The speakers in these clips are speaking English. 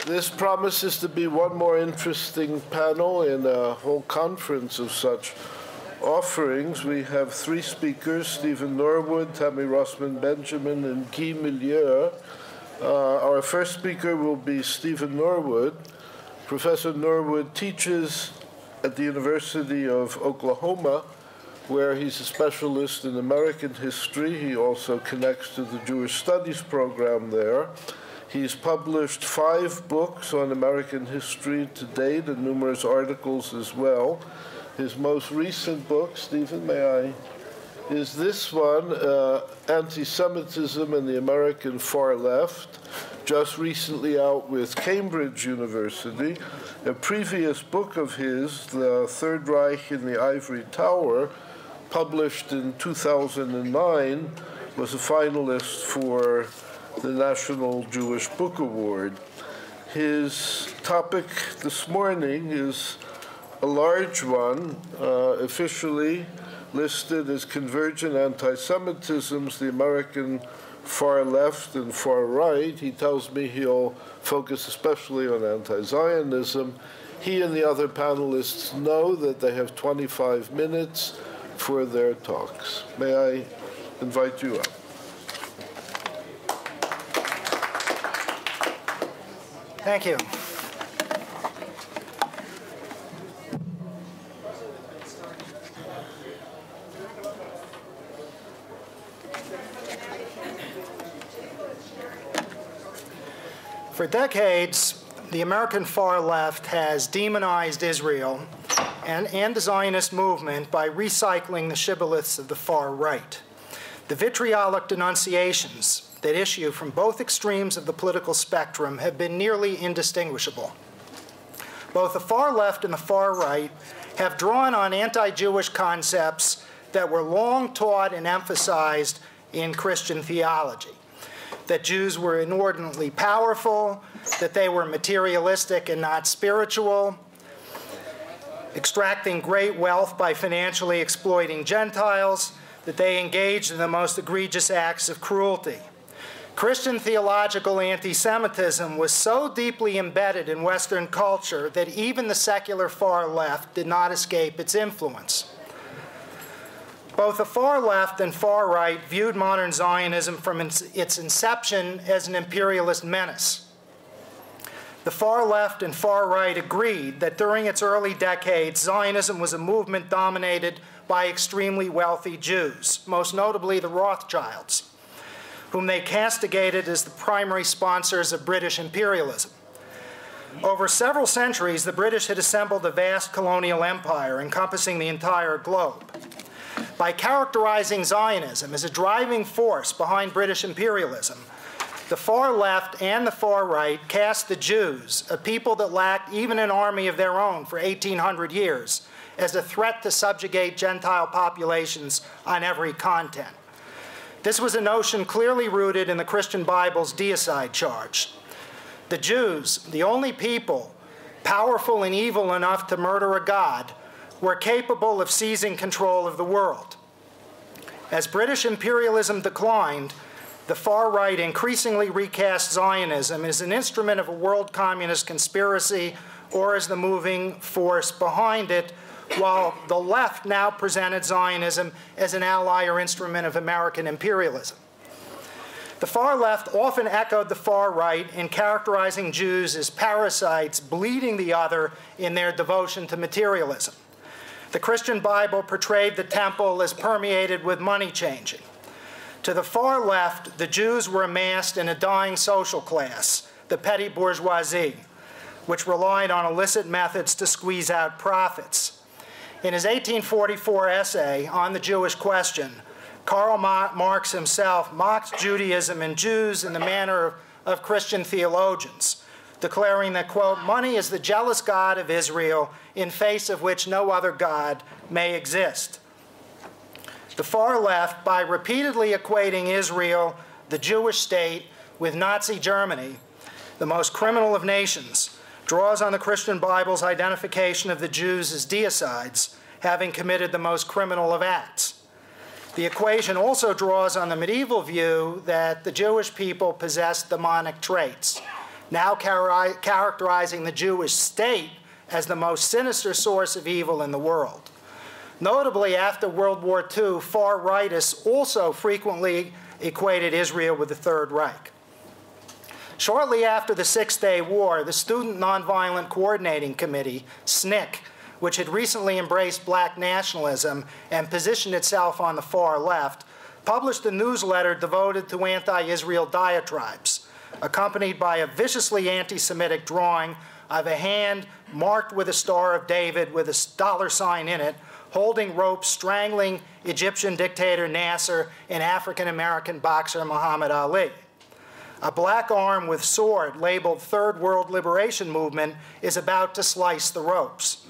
This promises to be one more interesting panel in a whole conference of such offerings. We have three speakers, Stephen Norwood, Tammy Rossman-Benjamin, and Guy Milieu. Our first speaker will be Stephen Norwood. Professor Norwood teaches at the University of Oklahoma, where he's a specialist in American history. He also connects to the Jewish Studies program there. He's published 5 books on American history to date and numerous articles as well. His most recent book, Stephen, is this one, Anti-Semitism and the American Far Left, just recently out with Cambridge University. A previous book of his, The Third Reich in the Ivory Tower, published in 2009, was a finalist for the National Jewish Book Award. His topic this morning is a large one, officially listed as Convergent Anti-Semitisms, the American Far Left and Far Right. He tells me he'll focus especially on anti-Zionism. He and the other panelists know that they have 25 minutes for their talks. May I invite you up? Thank you. For decades, the American far left has demonized Israel and the Zionist movement by recycling the shibboleths of the far right. The vitriolic denunciations that issue from both extremes of the political spectrum have been nearly indistinguishable. Both the far left and the far right have drawn on anti-Jewish concepts that were long taught and emphasized in Christian theology. That Jews were inordinately powerful, that they were materialistic and not spiritual, extracting great wealth by financially exploiting Gentiles, that they engaged in the most egregious acts of cruelty. Christian theological anti-Semitism was so deeply embedded in Western culture that even the secular far left did not escape its influence. Both the far left and far right viewed modern Zionism from its inception as an imperialist menace. The far left and far right agreed that during its early decades, Zionism was a movement dominated by extremely wealthy Jews, most notably the Rothschilds, whom they castigated as the primary sponsors of British imperialism. Over several centuries, the British had assembled a vast colonial empire encompassing the entire globe. By characterizing Zionism as a driving force behind British imperialism, the far left and the far right cast the Jews, a people that lacked even an army of their own for 1,800 years, as a threat to subjugate Gentile populations on every continent. This was a notion clearly rooted in the Christian Bible's deicide charge. The Jews, the only people powerful and evil enough to murder a god, were capable of seizing control of the world. As British imperialism declined, the far right increasingly recast Zionism as an instrument of a world communist conspiracy or as the moving force behind it, while the left now presented Zionism as an ally or instrument of American imperialism. The far left often echoed the far right in characterizing Jews as parasites bleeding the other in their devotion to materialism. The Christian Bible portrayed the temple as permeated with money changing. To the far left, the Jews were amassed in a dying social class, the petty bourgeoisie, which relied on illicit methods to squeeze out profits. In his 1844 essay on the Jewish question, Karl Marx himself mocked Judaism and Jews in the manner of Christian theologians, declaring that, quote, money is the jealous God of Israel, in face of which no other God may exist. The far left, by repeatedly equating Israel, the Jewish state, with Nazi Germany, the most criminal of nations, draws on the Christian Bible's identification of the Jews as deicides, having committed the most criminal of acts. The equation also draws on the medieval view that the Jewish people possessed demonic traits, now characterizing the Jewish state as the most sinister source of evil in the world. Notably, after World War II, far-rightists also frequently equated Israel with the Third Reich. Shortly after the Six-Day War, the Student Nonviolent Coordinating Committee, SNCC, which had recently embraced black nationalism and positioned itself on the far left, published a newsletter devoted to anti-Israel diatribes, accompanied by a viciously anti-Semitic drawing of a hand marked with a Star of David with a dollar sign in it, holding ropes strangling Egyptian dictator Nasser and African-American boxer Muhammad Ali. A black arm with sword labeled Third World Liberation Movement is about to slice the ropes.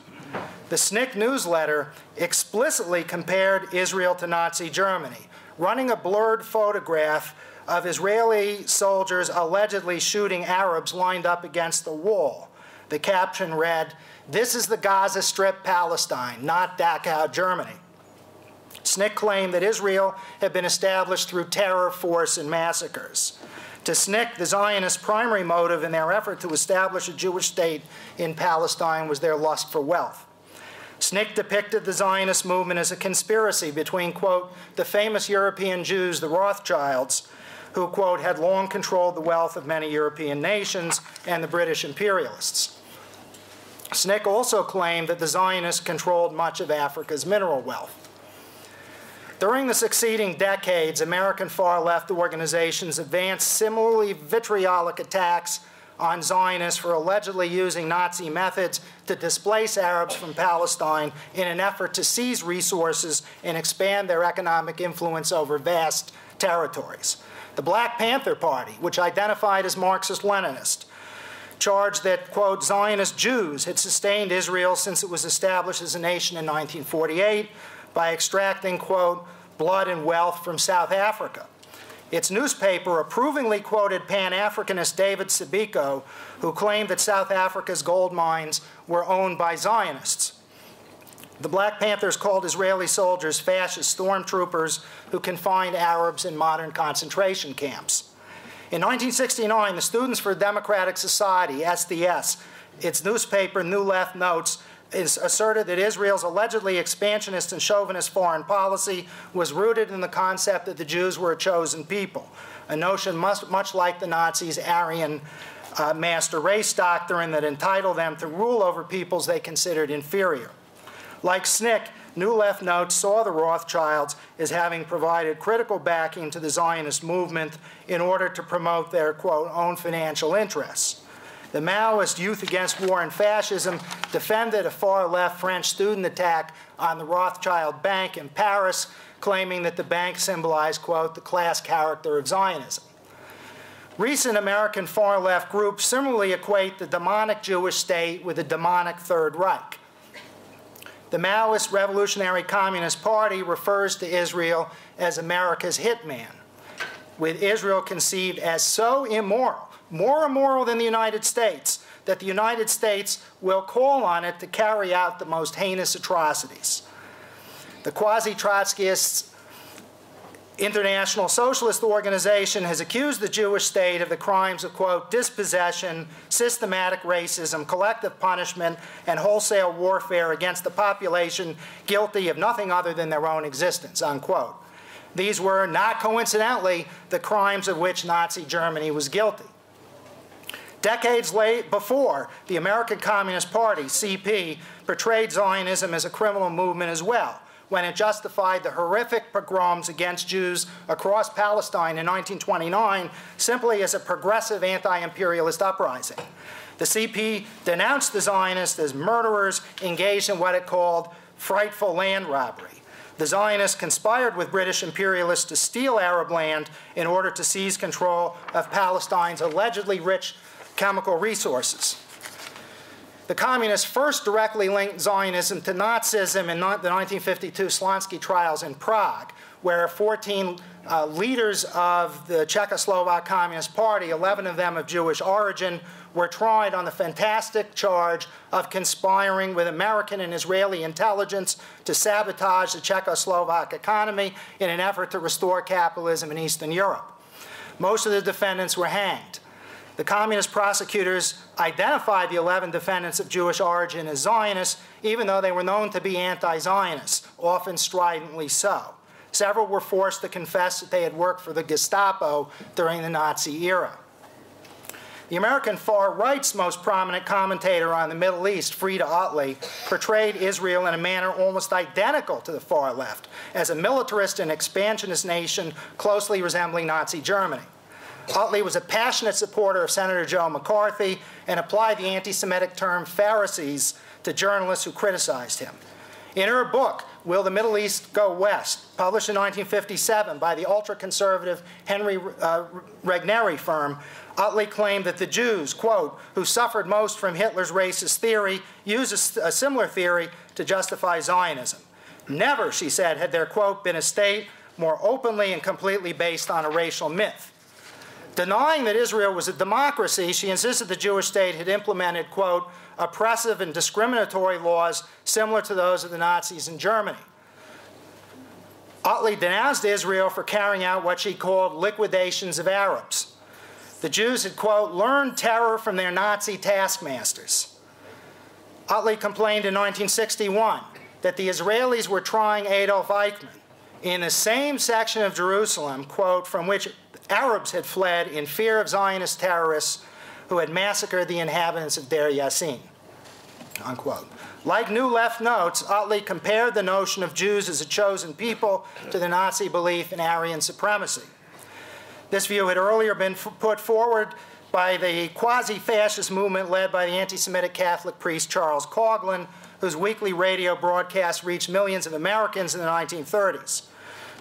The SNCC newsletter explicitly compared Israel to Nazi Germany, running a blurred photograph of Israeli soldiers allegedly shooting Arabs lined up against the wall. The caption read, "This is the Gaza Strip, Palestine, not Dachau, Germany." SNCC claimed that Israel had been established through terror, force, and massacres. To SNCC, the Zionists' primary motive in their effort to establish a Jewish state in Palestine was their lust for wealth. SNCC depicted the Zionist movement as a conspiracy between, quote, the famous European Jews, the Rothschilds, who, quote, had long controlled the wealth of many European nations, and the British imperialists. SNCC also claimed that the Zionists controlled much of Africa's mineral wealth. During the succeeding decades, American far-left organizations advanced similarly vitriolic attacks on Zionists for allegedly using Nazi methods to displace Arabs from Palestine in an effort to seize resources and expand their economic influence over vast territories. The Black Panther Party, which identified as Marxist-Leninist, charged that, quote, Zionist Jews had sustained Israel since it was established as a nation in 1948 by extracting, quote, blood and wealth from South Africa. Its newspaper approvingly quoted Pan-Africanist David Sibiko, who claimed that South Africa's gold mines were owned by Zionists. The Black Panthers called Israeli soldiers fascist stormtroopers who confined Arabs in modern concentration camps. In 1969, the Students for a Democratic Society, SDS, its newspaper New Left Notes, asserted that Israel's allegedly expansionist and chauvinist foreign policy was rooted in the concept that the Jews were a chosen people, a notion much like the Nazis' Aryan master race doctrine that entitled them to rule over peoples they considered inferior. Like SNCC, New Left Notes saw the Rothschilds as having provided critical backing to the Zionist movement in order to promote their, quote, own financial interests. The Maoist Youth Against War and Fascism defended a far-left French student attack on the Rothschild Bank in Paris, claiming that the bank symbolized, quote, the class character of Zionism. Recent American far-left groups similarly equate the demonic Jewish state with the demonic Third Reich. The Maoist Revolutionary Communist Party refers to Israel as America's hitman, with Israel conceived as so immoral, more immoral than the United States, that the United States will call on it to carry out the most heinous atrocities. The quasi-Trotskyist International Socialist Organization has accused the Jewish state of the crimes of, quote, dispossession, systematic racism, collective punishment, and wholesale warfare against the population guilty of nothing other than their own existence, unquote. These were, not coincidentally, the crimes of which Nazi Germany was guilty. Decades before, the American Communist Party, CP, portrayed Zionism as a criminal movement as well, when it justified the horrific pogroms against Jews across Palestine in 1929 simply as a progressive anti-imperialist uprising. The CP denounced the Zionists as murderers engaged in what it called frightful land robbery. The Zionists conspired with British imperialists to steal Arab land in order to seize control of Palestine's allegedly rich chemical resources. The communists first directly linked Zionism to Nazism in the 1952 Slansky trials in Prague, where 14 leaders of the Czechoslovak Communist Party, 11 of them of Jewish origin, were tried on the fantastic charge of conspiring with American and Israeli intelligence to sabotage the Czechoslovak economy in an effort to restore capitalism in Eastern Europe. Most of the defendants were hanged. The communist prosecutors identified the 11 defendants of Jewish origin as Zionists, even though they were known to be anti-Zionists, often stridently so. Several were forced to confess that they had worked for the Gestapo during the Nazi era. The American far right's most prominent commentator on the Middle East, Frieda Otley, portrayed Israel in a manner almost identical to the far left, as a militarist and expansionist nation closely resembling Nazi Germany. Otley was a passionate supporter of Senator Joe McCarthy and applied the anti-Semitic term Pharisees to journalists who criticized him. In her book, Will the Middle East Go West?, published in 1957 by the ultra-conservative Henry Regneri firm, Otley claimed that the Jews, quote, who suffered most from Hitler's racist theory, used a similar theory to justify Zionism. Never, she said, had there, quote, been a state more openly and completely based on a racial myth. Denying that Israel was a democracy, she insisted the Jewish state had implemented, quote, oppressive and discriminatory laws similar to those of the Nazis in Germany. Otley denounced Israel for carrying out what she called liquidations of Arabs. The Jews had, quote, learned terror from their Nazi taskmasters. Otley complained in 1961 that the Israelis were trying Adolf Eichmann in the same section of Jerusalem, quote, from which Arabs had fled in fear of Zionist terrorists who had massacred the inhabitants of Deir Yassin, unquote. Like New Left notes, Otley compared the notion of Jews as a chosen people to the Nazi belief in Aryan supremacy. This view had earlier been put forward by the quasi-fascist movement led by the anti-Semitic Catholic priest Charles Coughlin, whose weekly radio broadcasts reached millions of Americans in the 1930s.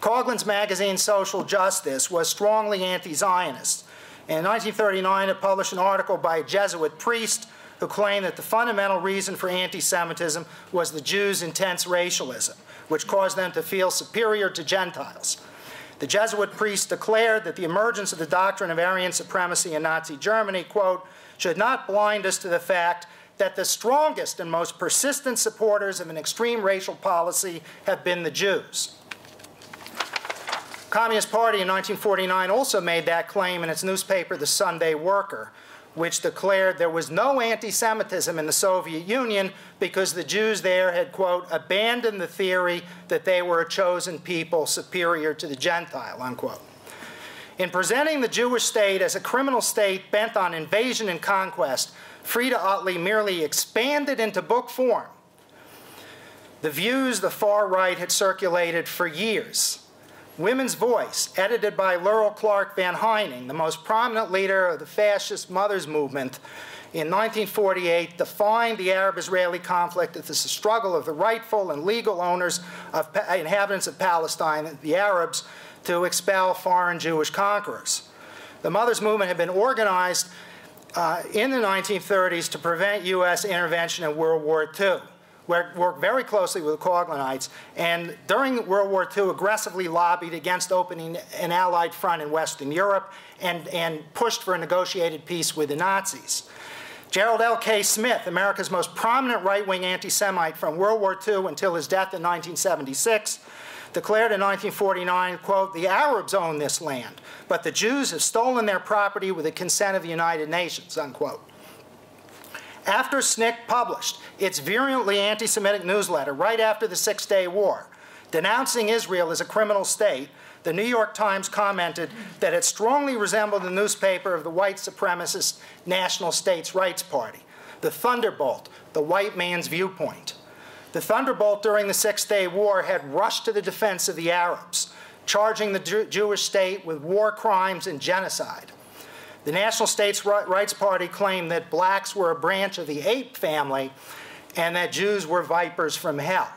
Coughlin's magazine Social Justice was strongly anti-Zionist. In 1939, it published an article by a Jesuit priest who claimed that the fundamental reason for anti-Semitism was the Jews' intense racialism, which caused them to feel superior to Gentiles. The Jesuit priest declared that the emergence of the doctrine of Aryan supremacy in Nazi Germany, quote, should not blind us to the fact that the strongest and most persistent supporters of an extreme racial policy have been the Jews. The Communist Party in 1949 also made that claim in its newspaper, The Sunday Worker, which declared there was no anti-Semitism in the Soviet Union because the Jews there had, quote, abandoned the theory that they were a chosen people superior to the Gentile, unquote. In presenting the Jewish state as a criminal state bent on invasion and conquest, Frieda Otley merely expanded into book form the views the far right had circulated for years. Women's Voice, edited by Laurel Clark Van Heining, the most prominent leader of the fascist mothers movement, in 1948 defined the Arab-Israeli conflict as the struggle of the rightful and legal owners of inhabitants of Palestine, the Arabs, to expel foreign Jewish conquerors. The mothers movement had been organized in the 1930s to prevent U.S. intervention in World War II. Worked very closely with the Coughlinites, and during World War II aggressively lobbied against opening an Allied front in Western Europe and pushed for a negotiated peace with the Nazis. Gerald L.K. Smith, America's most prominent right-wing anti-Semite from World War II until his death in 1976, declared in 1949, quote, the Arabs own this land, but the Jews have stolen their property with the consent of the United Nations, unquote. After SNCC published its virulently anti-Semitic newsletter right after the Six-Day War, denouncing Israel as a criminal state, the New York Times commented that it strongly resembled the newspaper of the white supremacist National States Rights Party, the Thunderbolt, the white man's viewpoint. The Thunderbolt during the Six-Day War had rushed to the defense of the Arabs, charging the Jewish state with war crimes and genocide. The National States Rights Party claimed that blacks were a branch of the ape family and that Jews were vipers from hell.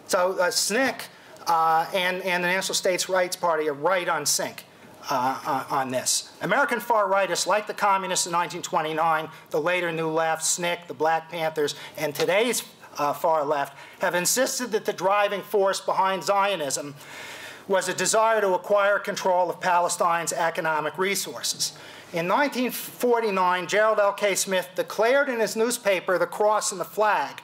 So SNCC and the National States Rights Party are right on sync on this. American far rightists, like the communists in 1929, the later New Left, SNCC, the Black Panthers, and today's far left, have insisted that the driving force behind Zionism was a desire to acquire control of Palestine's economic resources. In 1949, Gerald L.K. Smith declared in his newspaper, The Cross and the Flag,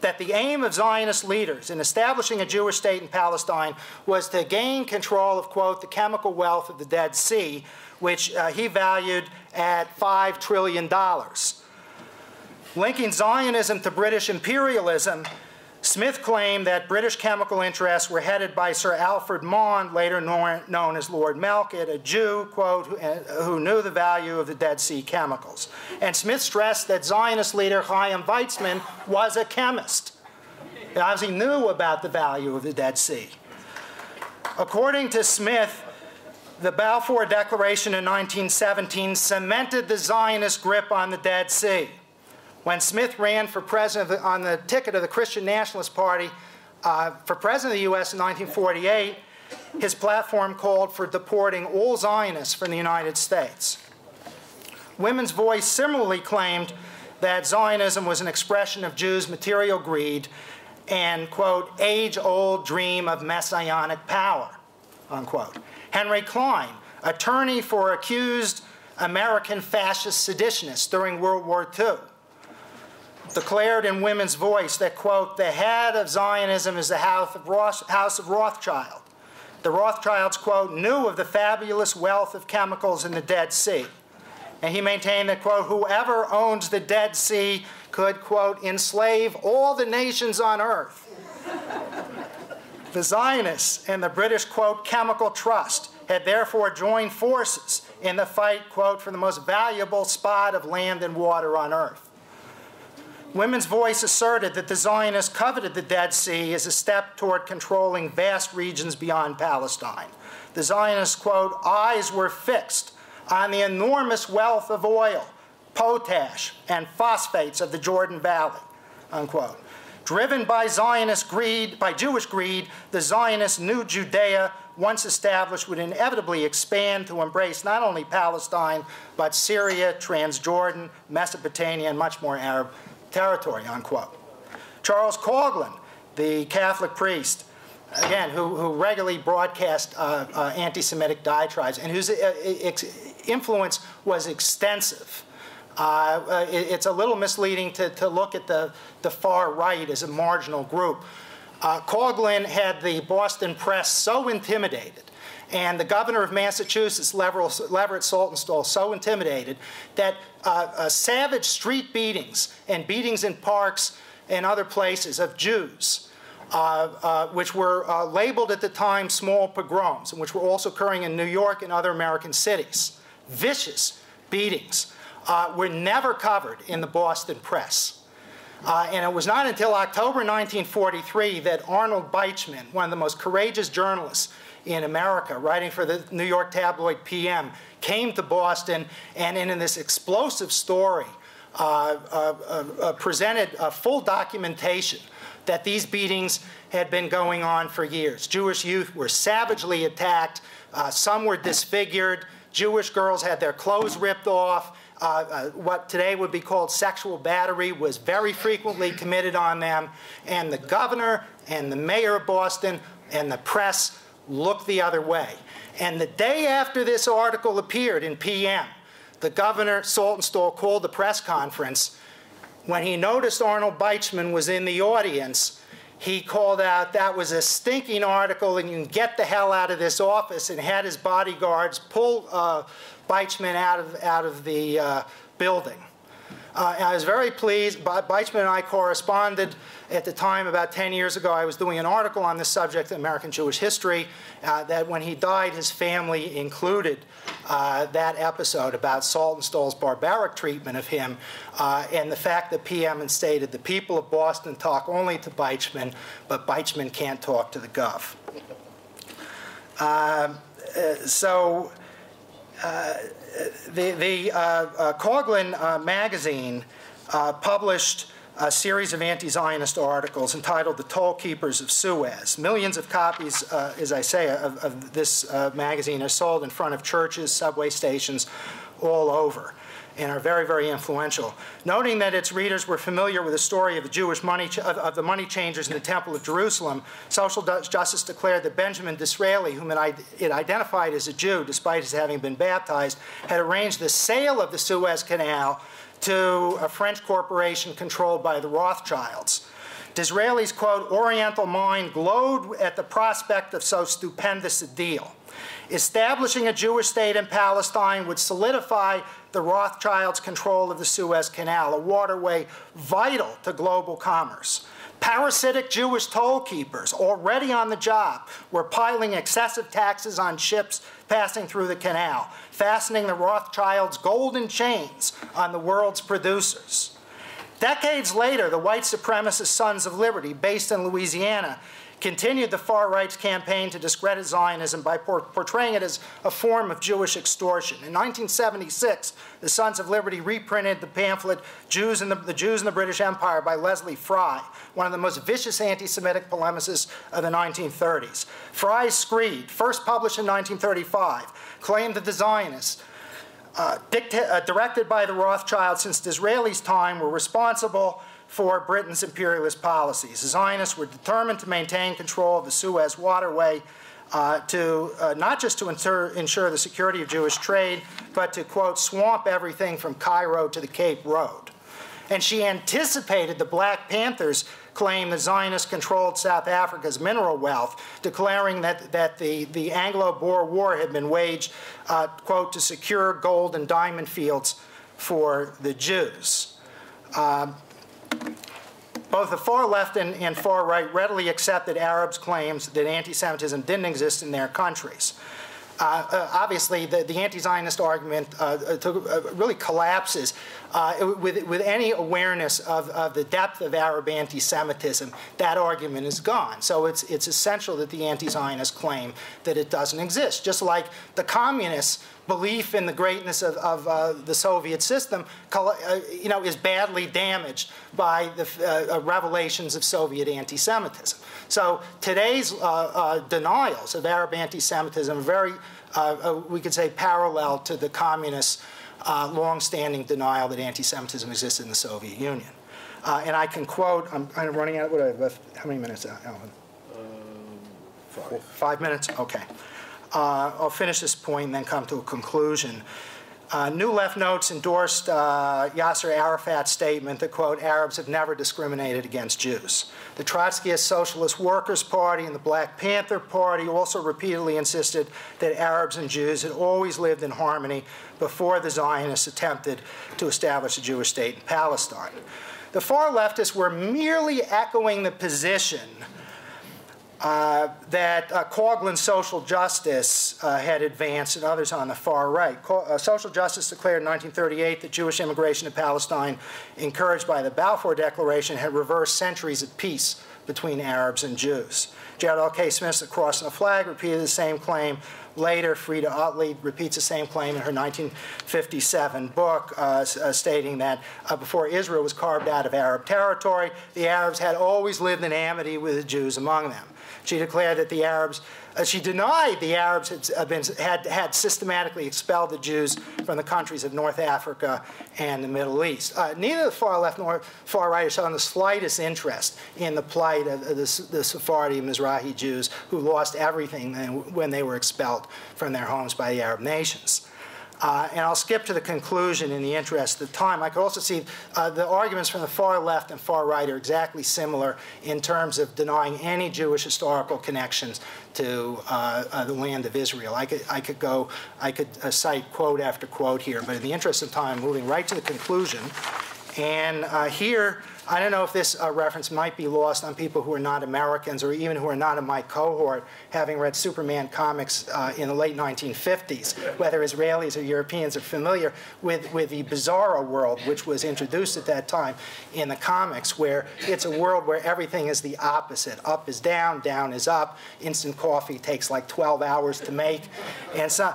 that the aim of Zionist leaders in establishing a Jewish state in Palestine was to gain control of, quote, the chemical wealth of the Dead Sea, which he valued at $5 trillion. Linking Zionism to British imperialism, Smith claimed that British chemical interests were headed by Sir Alfred Maund, later known as Lord Melkett, a Jew, quote, who knew the value of the Dead Sea chemicals. And Smith stressed that Zionist leader Chaim Weizmann was a chemist. He obviously knew about the value of the Dead Sea. According to Smith, the Balfour Declaration in 1917 cemented the Zionist grip on the Dead Sea. When Smith ran for president on the ticket of the Christian Nationalist Party for president of the U.S. in 1948, his platform called for deporting all Zionists from the United States. Women's Voice similarly claimed that Zionism was an expression of Jews' material greed and, quote, age-old dream of messianic power, unquote. Henry Klein, attorney for accused American fascist seditionists during World War II, declared in Women's Voice that, quote, the head of Zionism is the house of Rothschild. The Rothschilds, quote, knew of the fabulous wealth of chemicals in the Dead Sea. And he maintained that, quote, whoever owns the Dead Sea could, quote, enslave all the nations on earth. The Zionists and the British, quote, Chemical Trust had therefore joined forces in the fight, quote, for the most valuable spot of land and water on earth. Women's Voice asserted that the Zionists coveted the Dead Sea as a step toward controlling vast regions beyond Palestine. The Zionists, quote, eyes were fixed on the enormous wealth of oil, potash, and phosphates of the Jordan Valley, unquote. Driven by Zionist greed, by Jewish greed, the Zionists knew Judea, once established, would inevitably expand to embrace not only Palestine, but Syria, Transjordan, Mesopotamia, and much more Arab territory, unquote. Charles Coughlin, the Catholic priest, again, who regularly broadcast anti-Semitic diatribes and whose influence was extensive. It's a little misleading to look at the far right as a marginal group. Coughlin had the Boston press so intimidated, and the governor of Massachusetts, Leverett Saltonstall, so intimidated that savage street beatings and beatings in parks and other places of Jews, which were labeled at the time small pogroms, and which were also occurring in New York and other American cities, vicious beatings, were never covered in the Boston press. And it was not until October 1943 that Arnold Beichmann, one of the most courageous journalists in America, writing for the New York tabloid PM, came to Boston and in this explosive story presented a full documentation that these beatings had been going on for years. Jewish youth were savagely attacked. Some were disfigured. Jewish girls had their clothes ripped off. What today would be called sexual battery was very frequently committed on them. And the governor and the mayor of Boston and the press looked the other way. And the day after this article appeared in PM, the governor, Saltonstall, called the press conference. When he noticed Arnold Beichmann was in the audience, he called out, "That was a stinking article, and you can get the hell out of this office," and had his bodyguards pull Beichmann out of the building. And I was very pleased. Beichmann and I corresponded at the time, about 10 years ago. I was doing an article on this subject in American Jewish history, that when he died, his family included that episode about Saltonstall's barbaric treatment of him, and the fact that PM had stated, the people of Boston talk only to Beichmann, but Beichmann can't talk to the Gov. The Coughlin magazine published a series of anti-Zionist articles entitled "The Toll Keepers of Suez." Millions of copies, as I say, of this magazine are sold in front of churches, subway stations, all over, and are very, very influential. Noting that its readers were familiar with the story of the Jewish money money changers in the Temple of Jerusalem, Social Justice declared that Benjamin Disraeli, whom it identified as a Jew despite his having been baptized, had arranged the sale of the Suez Canal to a French corporation controlled by the Rothschilds. Disraeli's, quote, Oriental mind glowed at the prospect of so stupendous a deal. Establishing a Jewish state in Palestine would solidify the Rothschilds' control of the Suez Canal, a waterway vital to global commerce. Parasitic Jewish toll keepers, already on the job, were piling excessive taxes on ships passing through the canal, fastening the Rothschilds' golden chains on the world's producers. Decades later, the white supremacist Sons of Liberty, based in Louisiana, continued the far right's campaign to discredit Zionism by portraying it as a form of Jewish extortion. In 1976, the Sons of Liberty reprinted the pamphlet Jews in the British Empire by Leslie Fry, one of the most vicious anti-Semitic polemicists of the 1930s. Fry's screed, first published in 1935, claimed that the Zionists, directed by the Rothschilds since Disraeli's time, were responsible for Britain's imperialist policies. The Zionists were determined to maintain control of the Suez waterway, not just to ensure the security of Jewish trade, but to, quote, swamp everything from Cairo to the Cape Road. And she anticipated the Black Panthers' claim the Zionists controlled South Africa's mineral wealth, declaring that the Anglo-Boer War had been waged, quote, to secure gold and diamond fields for the Jews. Both the far left and far right readily accepted Arabs' claims that anti-Semitism didn't exist in their countries. Obviously, the anti-Zionist argument really collapses with any awareness of the depth of Arab anti-Semitism. That argument is gone. So it's essential that the anti-Zionists claim that it doesn't exist. Just like the communists' belief in the greatness of the Soviet system, is badly damaged by the revelations of Soviet anti-Semitism. So today's denials of Arab anti-Semitism are very, we could say, parallel to the communists' long-standing denial that anti-Semitism existed in the Soviet Union. And I can quote, I'm kind of running out, how many minutes, Alan? 5. 5 minutes? Okay. I'll finish this point and then come to a conclusion. New Left Notes endorsed Yasser Arafat's statement that, quote, Arabs have never discriminated against Jews. The Trotskyist Socialist Workers' Party and the Black Panther Party also repeatedly insisted that Arabs and Jews had always lived in harmony before the Zionists attempted to establish a Jewish state in Palestine. The far leftists were merely echoing the position that Coughlin's social justice had advanced and others on the far right. Social justice declared in 1938 that Jewish immigration to Palestine, encouraged by the Balfour Declaration, had reversed centuries of peace between Arabs and Jews. Gerald L.K. Smith's The Cross and the Flag repeated the same claim. Later, Frida Utley repeats the same claim in her 1957 book, stating that before Israel was carved out of Arab territory, the Arabs had always lived in amity with the Jews among them. She declared that the Arabs, she denied the Arabs had systematically expelled the Jews from the countries of North Africa and the Middle East. Neither the far left nor far right have shown the slightest interest in the plight of the Sephardi and Mizrahi Jews who lost everything when they were expelled from their homes by the Arab nations. And I'll skip to the conclusion in the interest of time. I could also see the arguments from the far left and far right are exactly similar in terms of denying any Jewish historical connections to the land of Israel. I could cite quote after quote here, but in the interest of time, moving right to the conclusion. And here, I don't know if this reference might be lost on people who are not Americans or even who are not in my cohort, having read Superman comics in the late 1950s, whether Israelis or Europeans are familiar with the Bizarro world, which was introduced at that time in the comics, where it's a world where everything is the opposite. Up is down, down is up. Instant coffee takes like 12 hours to make. And so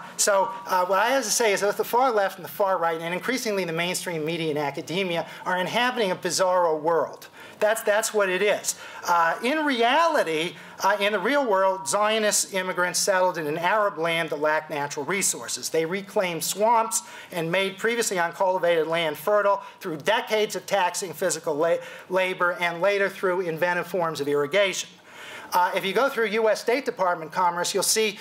what I have to say is that the far left and the far right, and increasingly the mainstream media and academia, are inhabiting a Bizarro world. That's what it is. In reality, in the real world, Zionist immigrants settled in an Arab land that lacked natural resources. They reclaimed swamps and made previously uncultivated land fertile through decades of taxing physical labor and later through inventive forms of irrigation. If you go through U.S. State Department Commerce, you'll see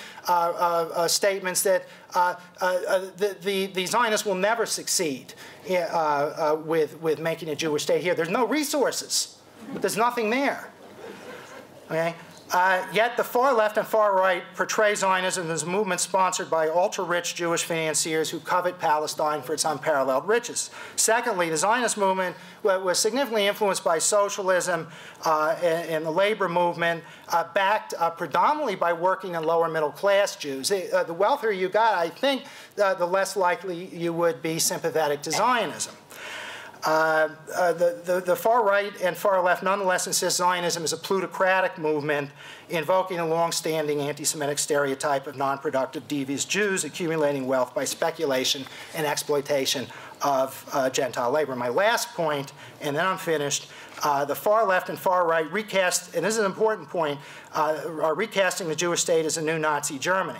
statements that the Zionists will never succeed with making a Jewish state here. There's no resources. There's nothing there. Okay? Yet the far left and far right portray Zionism as a movement sponsored by ultra-rich Jewish financiers who covet Palestine for its unparalleled riches. Secondly, the Zionist movement was significantly influenced by socialism and the labor movement, backed predominantly by working and lower middle class Jews. The wealthier you got, I think, the less likely you would be sympathetic to Zionism. The far right and far left nonetheless insist Zionism is a plutocratic movement invoking a long-standing anti-Semitic stereotype of non-productive, devious Jews accumulating wealth by speculation and exploitation of Gentile labor. My last point, and then I'm finished, the far left and far right recast, and this is an important point, are recasting the Jewish state as a new Nazi Germany.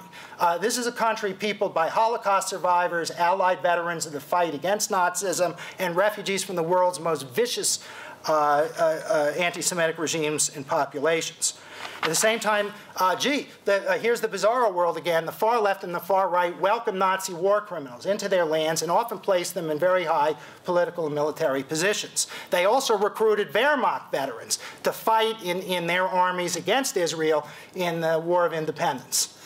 This is a country peopled by Holocaust survivors, Allied veterans of the fight against Nazism, and refugees from the world's most vicious anti-Semitic regimes and populations. At the same time, here's the bizarro world again. The far left and the far right welcome Nazi war criminals into their lands and often place them in very high political and military positions. They also recruited Wehrmacht veterans to fight in their armies against Israel in the War of Independence.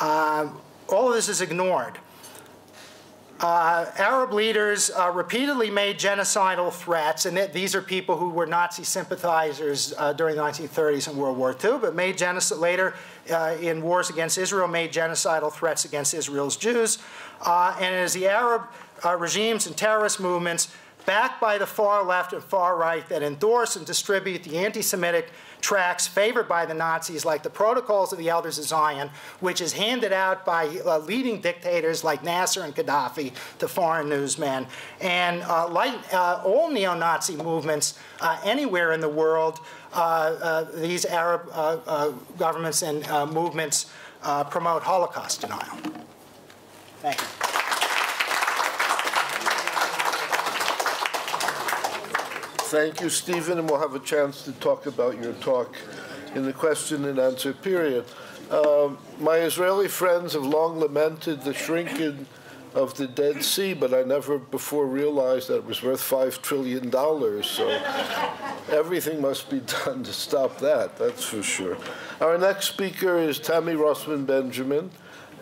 All of this is ignored. Arab leaders repeatedly made genocidal threats, and these are people who were Nazi sympathizers during the 1930s and World War II, but made later in wars against Israel, made genocidal threats against Israel's Jews. And as the Arab regimes and terrorist movements, backed by the far left and far right, that endorse and distribute the anti-Semitic tracts favored by the Nazis, like the Protocols of the Elders of Zion, which is handed out by leading dictators like Nasser and Gaddafi to foreign newsmen. And like all neo-Nazi movements anywhere in the world, these Arab governments and movements promote Holocaust denial. Thank you. Thank you, Stephen, and we'll have a chance to talk about your talk in the question and answer period. My Israeli friends have long lamented the shrinking of the Dead Sea, but I never before realized that it was worth $5 trillion, so everything must be done to stop that, that's for sure. Our next speaker is Tammy Rossman Benjamin,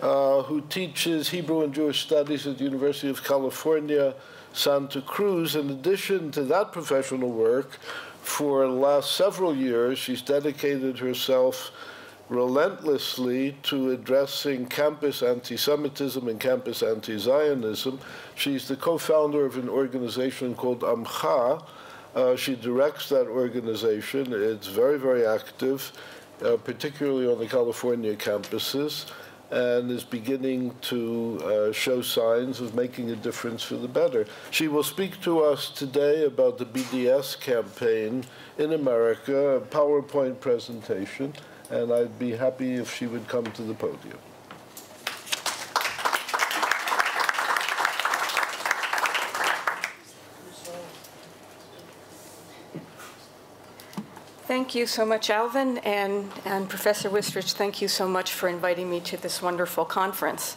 who teaches Hebrew and Jewish Studies at the University of California, Santa Cruz. In addition to that professional work, for the last several years, she's dedicated herself relentlessly to addressing campus anti-Semitism and campus anti-Zionism. She's the co-founder of an organization called Amcha. She directs that organization. It's very, very active, particularly on the California campuses, and is beginning to show signs of making a difference for the better. She will speak to us today about the BDS campaign in America, a PowerPoint presentation, and I'd be happy if she would come to the podium. Thank you so much, Alvin, and Professor Wistrich, thank you so much for inviting me to this wonderful conference.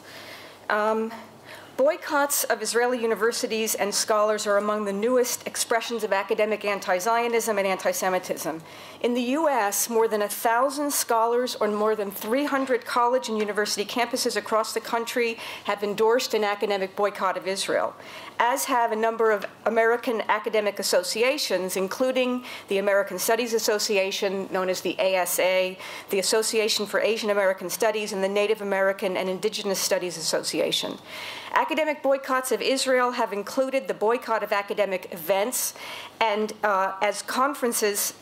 Boycotts of Israeli universities and scholars are among the newest expressions of academic anti-Zionism and anti-Semitism. In the US, more than 1,000 scholars on more than 300 college and university campuses across the country have endorsed an academic boycott of Israel, as have a number of American academic associations, including the American Studies Association, known as the ASA, the Association for Asian American Studies, and the Native American and Indigenous Studies Association. Academic boycotts of Israel have included the boycott of academic events and as conferences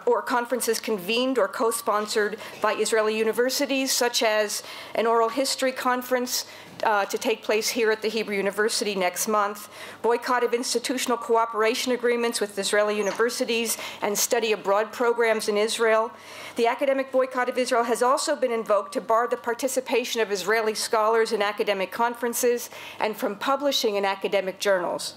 or conferences convened or co-sponsored by Israeli universities, such as an oral history conference to take place here at the Hebrew University next month, boycott of institutional cooperation agreements with Israeli universities and study abroad programs in Israel. The academic boycott of Israel has also been invoked to bar the participation of Israeli scholars in academic conferences and from publishing in academic journals.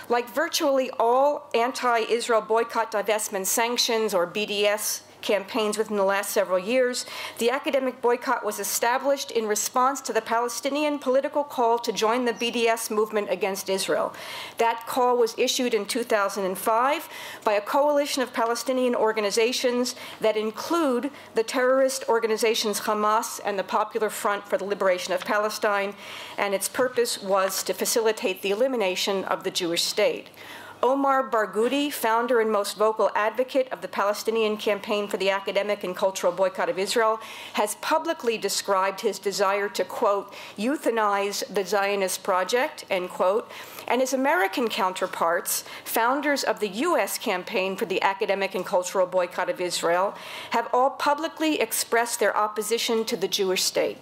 Like virtually all anti-Israel boycott, divestment, sanctions, or BDS campaigns within the last several years, the academic boycott was established in response to the Palestinian political call to join the BDS movement against Israel. That call was issued in 2005 by a coalition of Palestinian organizations that include the terrorist organizations Hamas and the Popular Front for the Liberation of Palestine, and its purpose was to facilitate the elimination of the Jewish state. Omar Barghouti, founder and most vocal advocate of the Palestinian Campaign for the Academic and Cultural Boycott of Israel, has publicly described his desire to, quote, euthanize the Zionist project, end quote, and his American counterparts, founders of the U.S. Campaign for the Academic and Cultural Boycott of Israel, have all publicly expressed their opposition to the Jewish state.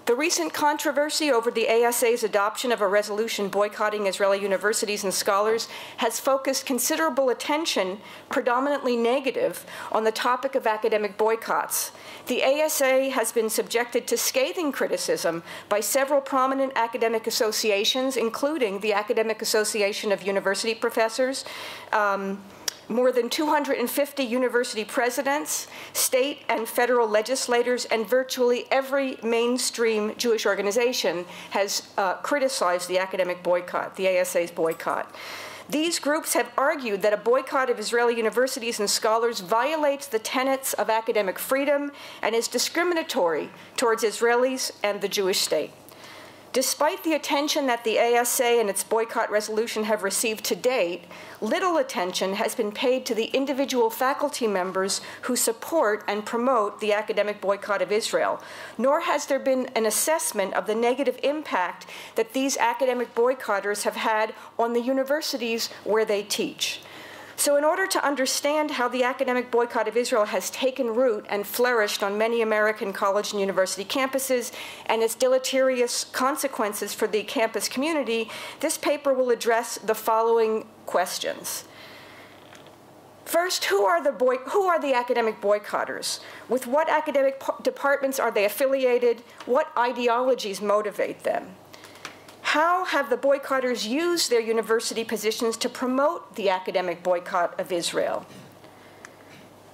The recent controversy over the ASA's adoption of a resolution boycotting Israeli universities and scholars has focused considerable attention, predominantly negative, on the topic of academic boycotts. The ASA has been subjected to scathing criticism by several prominent academic associations, including the Academic Association of University Professors, more than 250 university presidents, state and federal legislators, and virtually every mainstream Jewish organization has criticized the academic boycott, the ASA's boycott. These groups have argued that a boycott of Israeli universities and scholars violates the tenets of academic freedom and is discriminatory towards Israelis and the Jewish state. Despite the attention that the ASA and its boycott resolution have received to date, little attention has been paid to the individual faculty members who support and promote the academic boycott of Israel, nor has there been an assessment of the negative impact that these academic boycotters have had on the universities where they teach. So in order to understand how the academic boycott of Israel has taken root and flourished on many American college and university campuses and its deleterious consequences for the campus community, this paper will address the following questions. First, who are the academic boycotters? With what academic departments are they affiliated? What ideologies motivate them? How have the boycotters used their university positions to promote the academic boycott of Israel?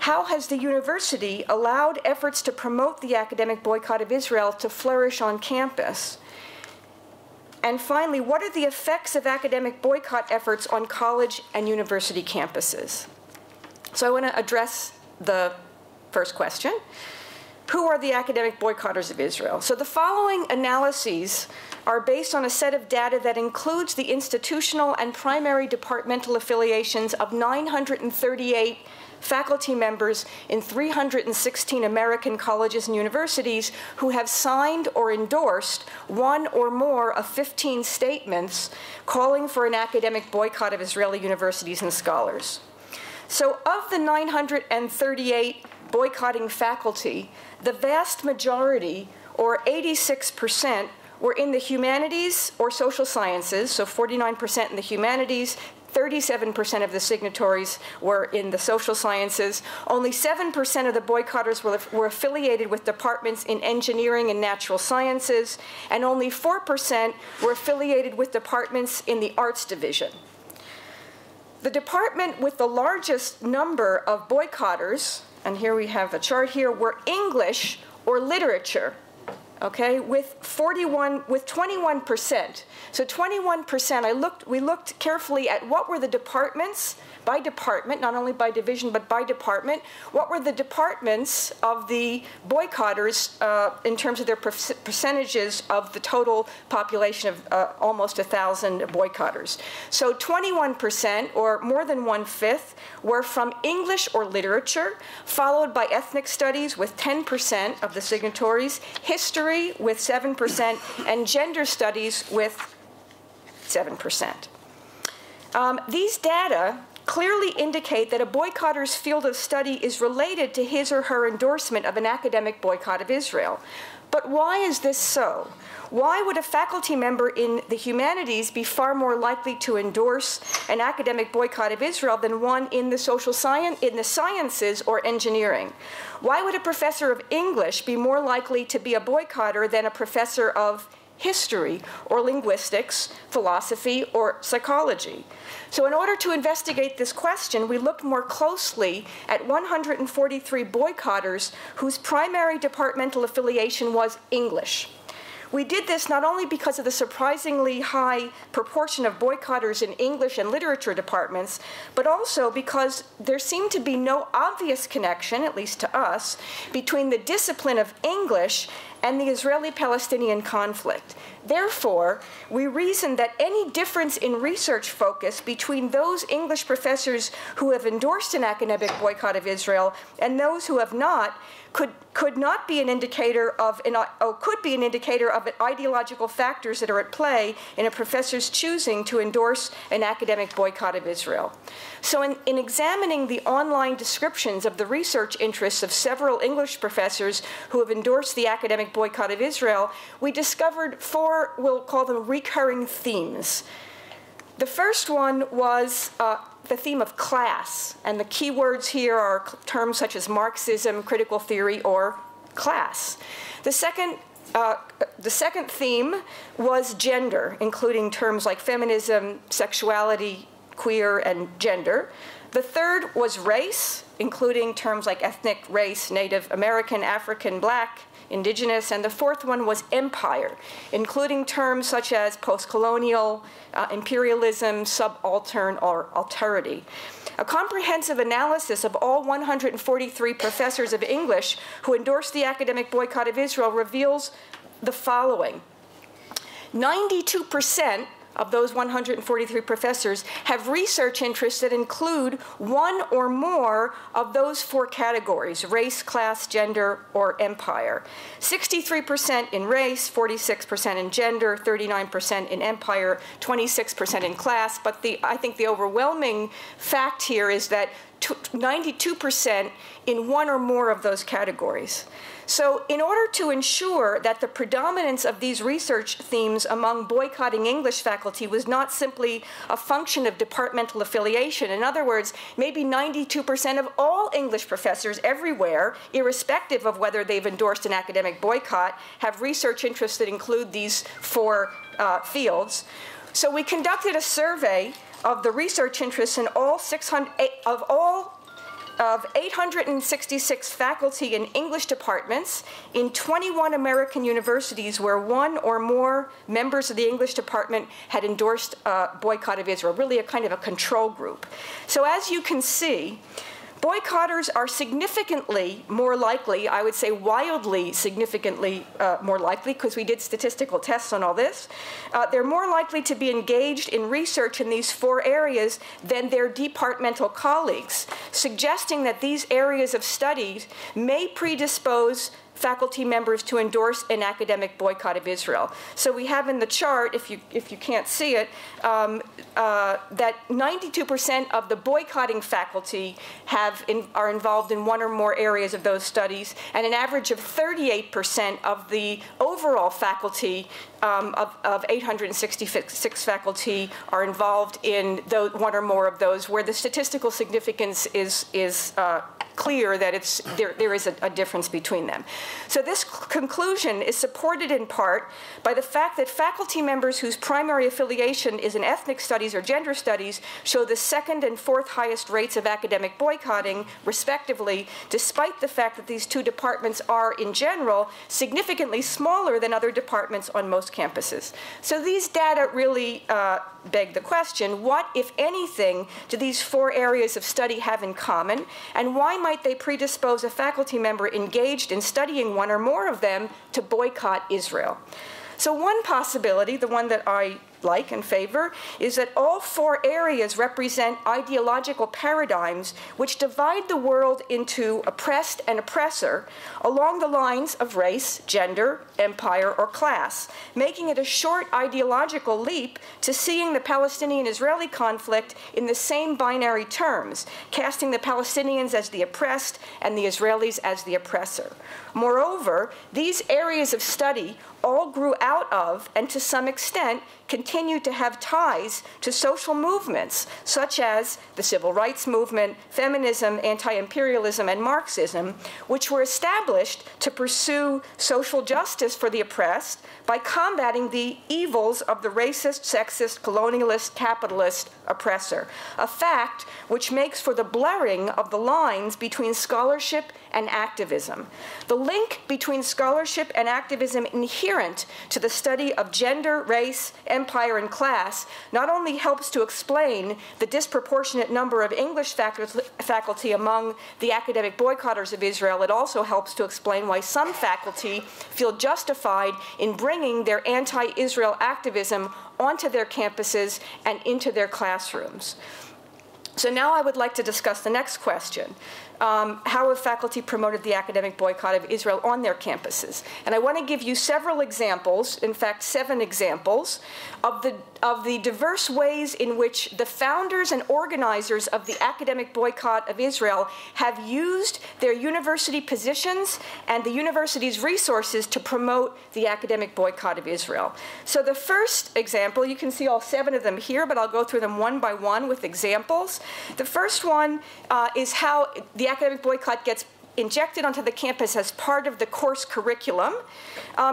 How has the university allowed efforts to promote the academic boycott of Israel to flourish on campus? And finally, what are the effects of academic boycott efforts on college and university campuses? So I want to address the first question. Who are the academic boycotters of Israel? So the following analyses are based on a set of data that includes the institutional and primary departmental affiliations of 938 faculty members in 316 American colleges and universities who have signed or endorsed one or more of 15 statements calling for an academic boycott of Israeli universities and scholars. So of the 938 boycotting faculty, the vast majority, or 86%, were in the humanities or social sciences, so 49% in the humanities, 37% of the signatories were in the social sciences. Only 7% of the boycotters were affiliated with departments in engineering and natural sciences, and only 4% were affiliated with departments in the arts division. The department with the largest number of boycotters, and here we have a chart here, were English or literature. Okay, with 21%. So 21%, we looked carefully at what were the departments, by department, not only by division, but by department, what were the departments of the boycotters in terms of their percentages of the total population of almost 1,000 boycotters. So 21%, or more than 1/5, were from English or literature, followed by ethnic studies with 10% of the signatories, history with 7%, and gender studies with 7%. These data clearly indicate that a boycotter's field of study is related to his or her endorsement of an academic boycott of Israel. But why is this so? Why would a faculty member in the humanities be far more likely to endorse an academic boycott of Israel than one in the sciences or engineering? Why would a professor of English be more likely to be a boycotter than a professor of history, or linguistics, philosophy, or psychology. So in order to investigate this question, we looked more closely at 143 boycotters whose primary departmental affiliation was English. We did this not only because of the surprisingly high proportion of boycotters in English and literature departments, but also because there seemed to be no obvious connection, at least to us, between the discipline of English and the Israeli-Palestinian conflict. Therefore, we reasoned that any difference in research focus between those English professors who have endorsed an academic boycott of Israel and those who have not could not be an indicator of could be an indicator of ideological factors that are at play in a professor's choosing to endorse an academic boycott of Israel. So in examining the online descriptions of the research interests of several English professors who have endorsed the academic boycott of Israel, we discovered four, we'll call them recurring themes. The first one was the theme of class, and the key words here are terms such as Marxism, critical theory, or class. The second theme was gender, including terms like feminism, sexuality, queer, and gender. The third was race, including terms like ethnic, race, Native American, African, Black, Indigenous, and the fourth one was empire, including terms such as post-colonial, imperialism, subaltern, or alterity. A comprehensive analysis of all 143 professors of English who endorsed the academic boycott of Israel reveals the following. 92% of those 143 professors have research interests that include one or more of those four categories: race, class, gender, or empire. 63% in race, 46% in gender, 39% in empire, 26% in class. But I think the overwhelming fact here is that 92% in one or more of those categories. So in order to ensure that the predominance of these research themes among boycotting English faculty was not simply a function of departmental affiliation, in other words, maybe 92% of all English professors everywhere, irrespective of whether they've endorsed an academic boycott, have research interests that include these four fields. So we conducted a survey of the research interests in all 866 faculty in English departments in 21 American universities where one or more members of the English department had endorsed a boycott of Israel, really a kind of a control group. So as you can see, boycotters are significantly more likely, I would say wildly significantly more likely, because we did statistical tests on all this, they're more likely to be engaged in research in these four areas than their departmental colleagues, suggesting that these areas of studies may predispose faculty members to endorse an academic boycott of Israel. So we have in the chart, if you can't see it, that 92% of the boycotting faculty are involved in one or more areas of those studies, and an average of 38% of the overall faculty of 866 faculty are involved in one or more of those, where the statistical significance is clear that there is a difference between them. So this conclusion is supported in part by the fact that faculty members whose primary affiliation is in ethnic studies or gender studies show the second and fourth highest rates of academic boycotting, respectively, despite the fact that these two departments are, in general, significantly smaller than other departments on most campuses. So these data really beg the question, what, if anything, do these four areas of study have in common, and why might they predispose a faculty member engaged in studying one or more of them to boycott Israel? So one possibility, the one that I like and favor, is that all four areas represent ideological paradigms which divide the world into oppressed and oppressor along the lines of race, gender, empire, or class, making it a short ideological leap to seeing the Palestinian-Israeli conflict in the same binary terms, casting the Palestinians as the oppressed and the Israelis as the oppressor. Moreover, these areas of study all grew out of, and to some extent, continue continued to have ties to social movements such as the civil rights movement, feminism, anti-imperialism, and Marxism, which were established to pursue social justice for the oppressed by combating the evils of the racist, sexist, colonialist, capitalist oppressor, a fact which makes for the blurring of the lines between scholarship and activism. The link between scholarship and activism inherent to the study of gender, race, empire, and class not only helps to explain the disproportionate number of English faculty among the academic boycotters of Israel, it also helps to explain why some faculty feel justified in bringing their anti-Israel activism onto their campuses and into their classrooms. So now I would like to discuss the next question. How have faculty promoted the academic boycott of Israel on their campuses? And I want to give you several examples, in fact, 7 examples, of the diverse ways in which the founders and organizers of the academic boycott of Israel have used their university positions and the university's resources to promote the academic boycott of Israel. So the first example, you can see all 7 of them here, but I'll go through them one by one with examples. The first one is how the academic boycott gets injected onto the campus as part of the course curriculum.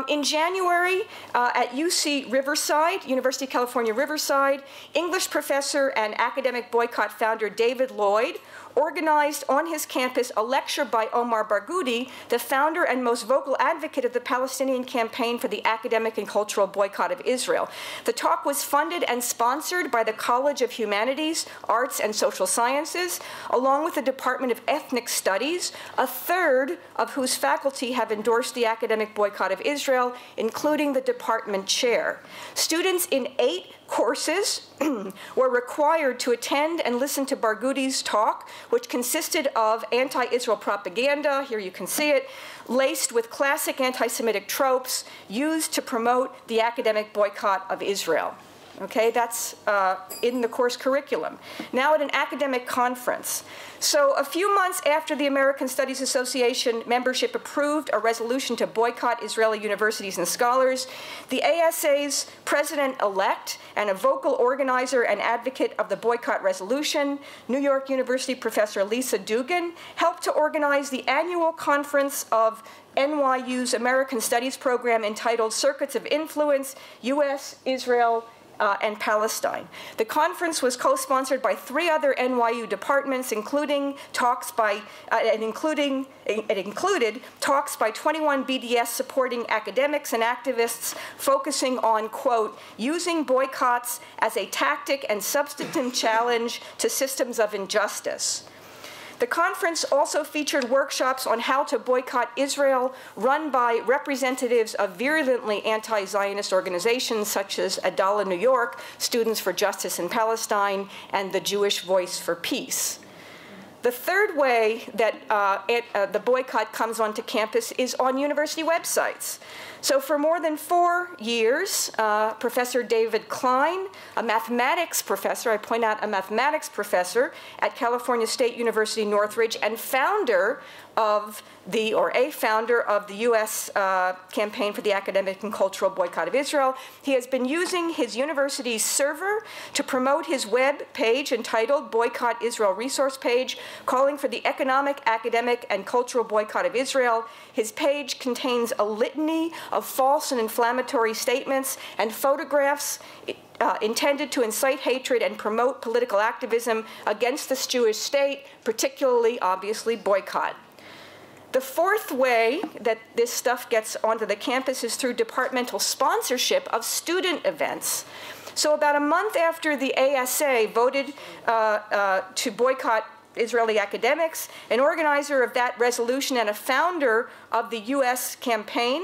In January, at UC Riverside, University of California, Riverside, English professor and academic boycott founder David Lloyd organized on his campus a lecture by Omar Barghouti, the founder and most vocal advocate of the Palestinian campaign for the academic and cultural boycott of Israel. The talk was funded and sponsored by the College of Humanities, Arts, and Social Sciences, along with the Department of Ethnic Studies, a third of whose faculty have endorsed the academic boycott of Israel, including the department chair. Students in 8 courses were required to attend and listen to Barghouti's talk, which consisted of anti-Israel propaganda, here you can see it, laced with classic anti-Semitic tropes used to promote the academic boycott of Israel. Okay, that's in the course curriculum. Now at an academic conference. So a few months after the American Studies Association membership approved a resolution to boycott Israeli universities and scholars, the ASA's president-elect and a vocal organizer and advocate of the boycott resolution, New York University professor Lisa Dugan, helped to organize the annual conference of NYU's American Studies program entitled Circuits of Influence, U.S., Israel, and Palestine. The conference was co-sponsored by 3 other NYU departments, including talks by, it included talks by 21 BDS supporting academics and activists focusing on, quote, using boycotts as a tactic and substantive challenge to systems of injustice. The conference also featured workshops on how to boycott Israel run by representatives of virulently anti-Zionist organizations such as Adalah New York, Students for Justice in Palestine, and the Jewish Voice for Peace. The third way that the boycott comes onto campus is on university websites. So for more than 4 years, Professor David Klein, a mathematics professor, I point out a mathematics professor at California State University Northridge and founder of a founder of the U.S. campaign for the academic and cultural boycott of Israel. He has been using his university's server to promote his web page entitled Boycott Israel Resource Page, calling for the economic, academic, and cultural boycott of Israel. His page contains a litany of false and inflammatory statements and photographs intended to incite hatred and promote political activism against the Jewish state, particularly, obviously, boycott. The fourth way that this stuff gets onto the campus is through departmental sponsorship of student events. So about a month after the ASA voted to boycott Israeli academics, an organizer of that resolution and a founder of the U.S. campaign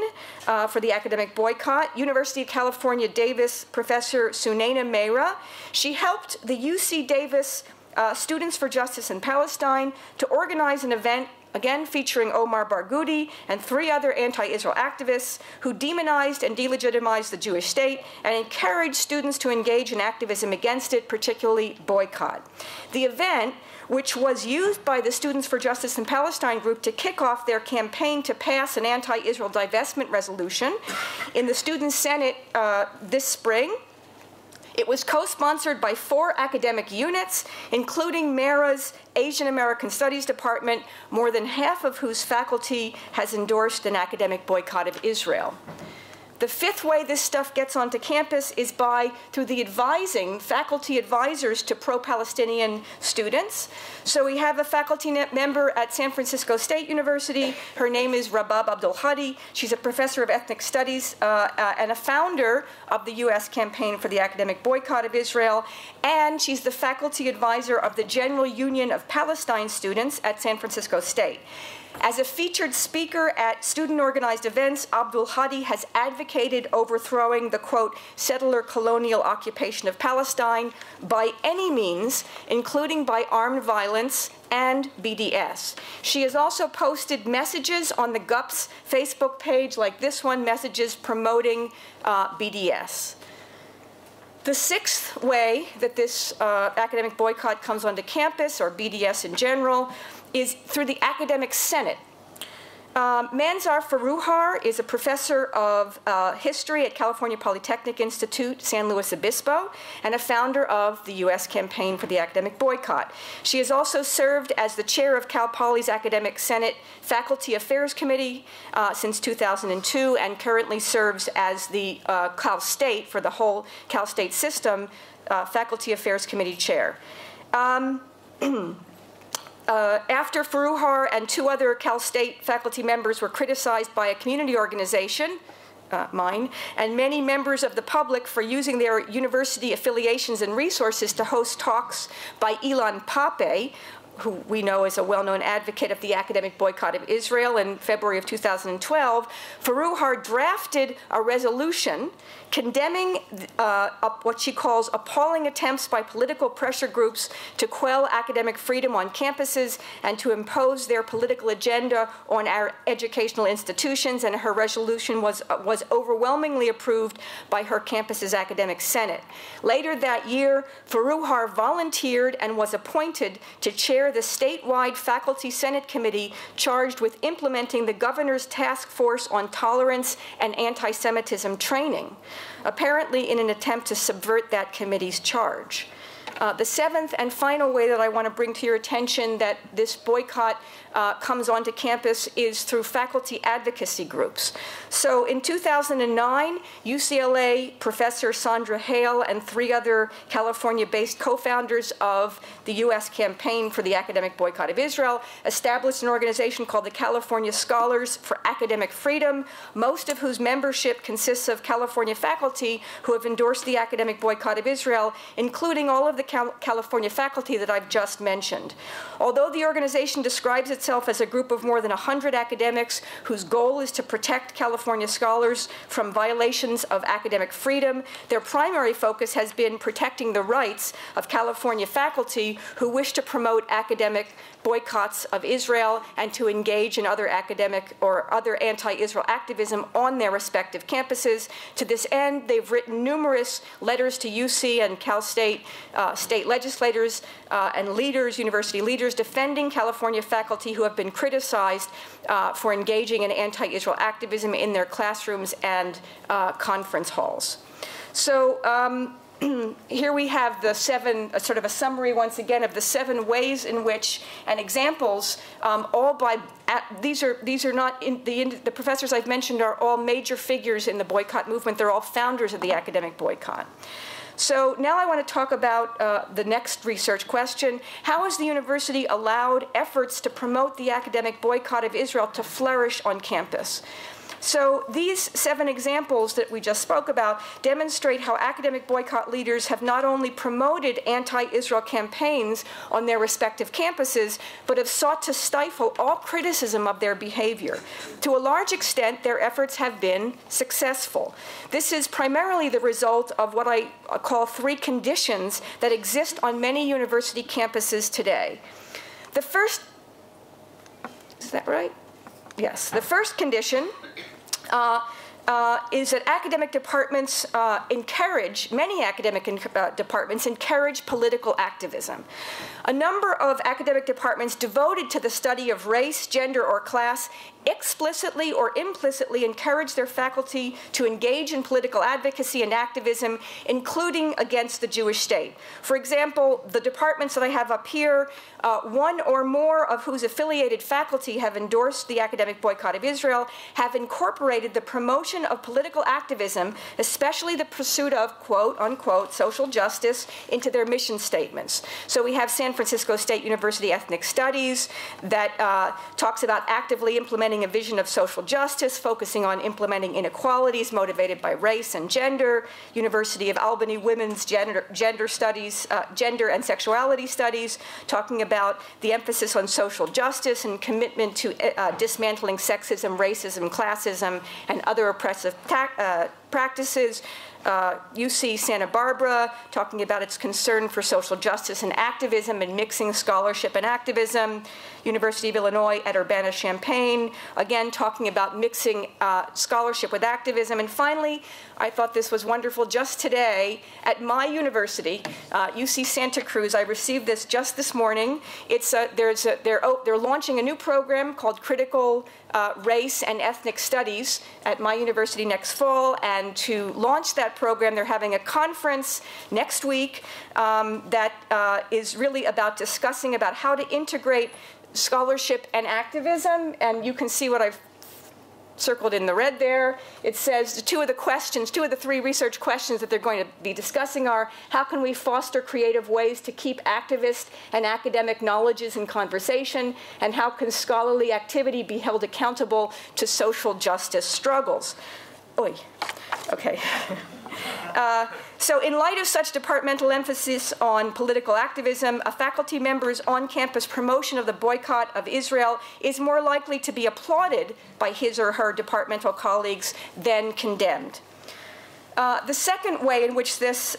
for the academic boycott, University of California Davis professor Sunaina Meira, she helped the UC Davis Students for Justice in Palestine to organize an event, again featuring Omar Barghouti and 3 other anti-Israel activists who demonized and delegitimized the Jewish state and encouraged students to engage in activism against it, particularly boycott. The event, which was used by the Students for Justice in Palestine group to kick off their campaign to pass an anti-Israel divestment resolution in the Student Senate this spring, It was co-sponsored by 4 academic units, including MERA's Asian American Studies Department, more than half of whose faculty has endorsed an academic boycott of Israel. The 5th way this stuff gets onto campus is through the faculty advisors to pro-Palestinian students. So we have a faculty member at San Francisco State University. Her name is Rabab Abdul Hadi. She's a professor of ethnic studies and a founder of the US campaign for the academic boycott of Israel. And she's the faculty advisor of the General Union of Palestine Students at San Francisco State. As a featured speaker at student-organized events, Abdul Hadi has advocated overthrowing the, quote, settler colonial occupation of Palestine by any means, including by armed violence and BDS. She has also posted messages on the GUPS Facebook page, like this one, messages promoting BDS. The 6th way that this academic boycott comes onto campus, or BDS in general, is through the academic senate. Manzar Faruhar is a professor of history at California Polytechnic Institute, San Luis Obispo, and a founder of the US campaign for the academic boycott. She has also served as the chair of Cal Poly's Academic Senate Faculty Affairs Committee since 2002, and currently serves as the Cal State, for the whole Cal State system, Faculty Affairs Committee chair. After Faruhar and 2 other Cal State faculty members were criticized by a community organization, mine, and many members of the public for using their university affiliations and resources to host talks by Ilan Pape, who we know is a well-known advocate of the academic boycott of Israel, in February of 2012, Faruhar drafted a resolution condemning what she calls appalling attempts by political pressure groups to quell academic freedom on campuses and to impose their political agenda on our educational institutions, and her resolution was overwhelmingly approved by her campus's academic senate. Later that year, Faruhar volunteered and was appointed to chair the statewide faculty senate committee charged with implementing the governor's task force on tolerance and anti-Semitism training, apparently in an attempt to subvert that committee's charge. The 7th and final way that I want to bring to your attention that this boycott comes onto campus is through faculty advocacy groups. So in 2009, UCLA professor Sandra Hale and 3 other California-based co-founders of the US campaign for the academic boycott of Israel established an organization called the California Scholars for Academic Freedom, most of whose membership consists of California faculty who have endorsed the academic boycott of Israel, including all of the California faculty that I've just mentioned. Although the organization describes itself as a group of more than 100 academics whose goal is to protect California scholars from violations of academic freedom, their primary focus has been protecting the rights of California faculty who wish to promote academic boycotts of Israel and to engage in other academic or other anti-Israel activism on their respective campuses. To this end, they've written numerous letters to UC and Cal State state legislators and leaders, university leaders, defending California faculty who have been criticized for engaging in anti-Israel activism in their classrooms and conference halls. So here we have the 7, sort of a summary once again of the 7 ways in which, and examples, all by, these are not, the professors I've mentioned are all major figures in the boycott movement. They're all founders of the academic boycott. So now I want to talk about the next research question. How has the university allowed efforts to promote the academic boycott of Israel to flourish on campus? So these 7 examples that we just spoke about demonstrate how academic boycott leaders have not only promoted anti-Israel campaigns on their respective campuses, but have sought to stifle all criticism of their behavior. To a large extent, their efforts have been successful. This is primarily the result of what I call 3 conditions that exist on many university campuses today. The first, is that right? Yes. The first condition is that academic departments many academic departments encourage political activism. A number of academic departments devoted to the study of race, gender, or class explicitly or implicitly encourage their faculty to engage in political advocacy and activism, including against the Jewish state. For example, the departments that I have up here, one or more of whose affiliated faculty have endorsed the academic boycott of Israel, have incorporated the promotion of political activism, especially the pursuit of, quote, unquote, social justice, into their mission statements. So we have San Francisco State University Ethnic Studies that talks about actively implementing a vision of social justice, focusing on implementing inequalities motivated by race and gender. University of Albany Women's Gender Studies, Gender and Sexuality Studies, talking about the emphasis on social justice and commitment to dismantling sexism, racism, classism, and other oppressive practices. UC Santa Barbara, talking about its concern for social justice and activism and mixing scholarship and activism. University of Illinois at Urbana-Champaign, again talking about mixing scholarship with activism. And finally, I thought this was wonderful just today at my university, UC Santa Cruz. I received this just this morning. It's they're launching a new program called Critical Race and Ethnic Studies at my university next fall. And to launch that program, they're having a conference next week that is really about discussing about how to integrate scholarship and activism. And you can see what I've circled in the red there. It says two of the three research questions that they're going to be discussing are, how can we foster creative ways to keep activist and academic knowledges in conversation, and how can scholarly activity be held accountable to social justice struggles? Oy. Okay. So in light of such departmental emphasis on political activism, a faculty member's on-campus promotion of the boycott of Israel is more likely to be applauded by his or her departmental colleagues than condemned. The second way in which this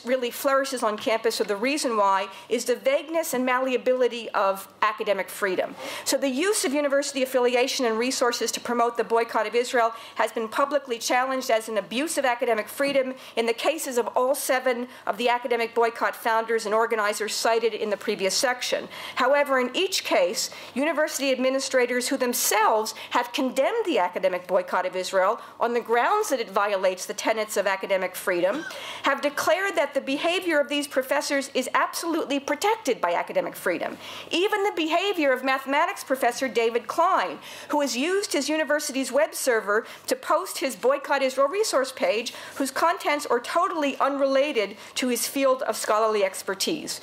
really flourishes on campus, or the reason why, is the vagueness and malleability of academic freedom. So the use of university affiliation and resources to promote the boycott of Israel has been publicly challenged as an abuse of academic freedom in the cases of all 7 of the academic boycott founders and organizers cited in the previous section. However, in each case, university administrators who themselves have condemned the academic boycott of Israel on the grounds that it violates the tenets of academic freedom, have declared that the behavior of these professors is absolutely protected by academic freedom. Even the behavior of mathematics professor David Klein, who has used his university's web server to post his Boycott Israel resource page, whose contents are totally unrelated to his field of scholarly expertise.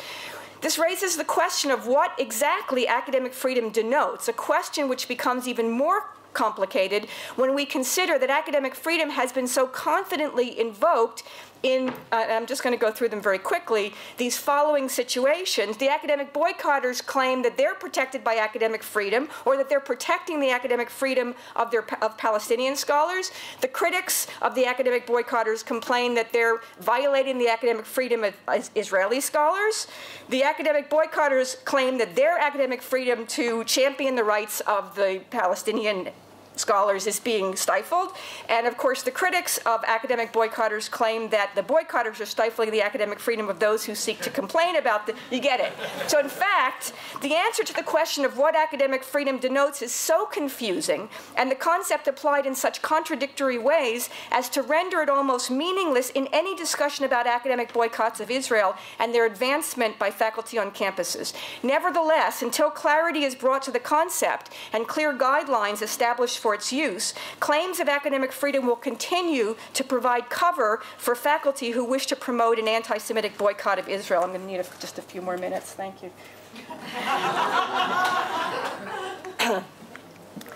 This raises the question of what exactly academic freedom denotes, a question which becomes even more complicated when we consider that academic freedom has been so confidently invoked in, I'm just going to go through them very quickly, these following situations. The academic boycotters claim that they're protected by academic freedom, or that they're protecting the academic freedom of Palestinian scholars. The critics of the academic boycotters complain that they're violating the academic freedom of Israeli scholars. The academic boycotters claim that their academic freedom to champion the rights of the Palestinian scholars is being stifled. And of course, the critics of academic boycotters claim that the boycotters are stifling the academic freedom of those who seek to complain about the, you get it. So in fact, the answer to the question of what academic freedom denotes is so confusing, and the concept applied in such contradictory ways as to render it almost meaningless in any discussion about academic boycotts of Israel and their advancement by faculty on campuses. Nevertheless, until clarity is brought to the concept and clear guidelines established for its use, claims of academic freedom will continue to provide cover for faculty who wish to promote an anti-Semitic boycott of Israel. I'm going to need just a few more minutes. Thank you.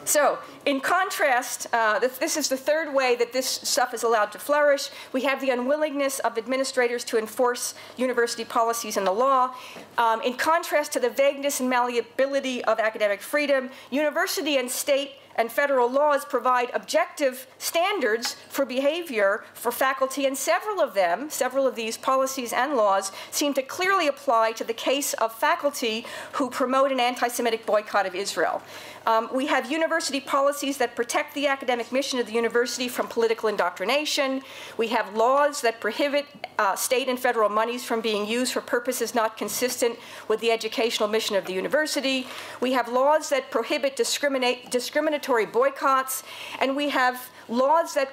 So, in contrast, this is the third way that this stuff is allowed to flourish. We have the unwillingness of administrators to enforce university policies and the law. In contrast to the vagueness and malleability of academic freedom, university and state and federal laws provide objective standards for behavior for faculty, and several of these policies and laws seem to clearly apply to the case of faculty who promote an anti-Semitic boycott of Israel. We have university policies that protect the academic mission of the university from political indoctrination. We have laws that prohibit state and federal monies from being used for purposes not consistent with the educational mission of the university. We have laws that prohibit discriminatory boycotts, and we have laws that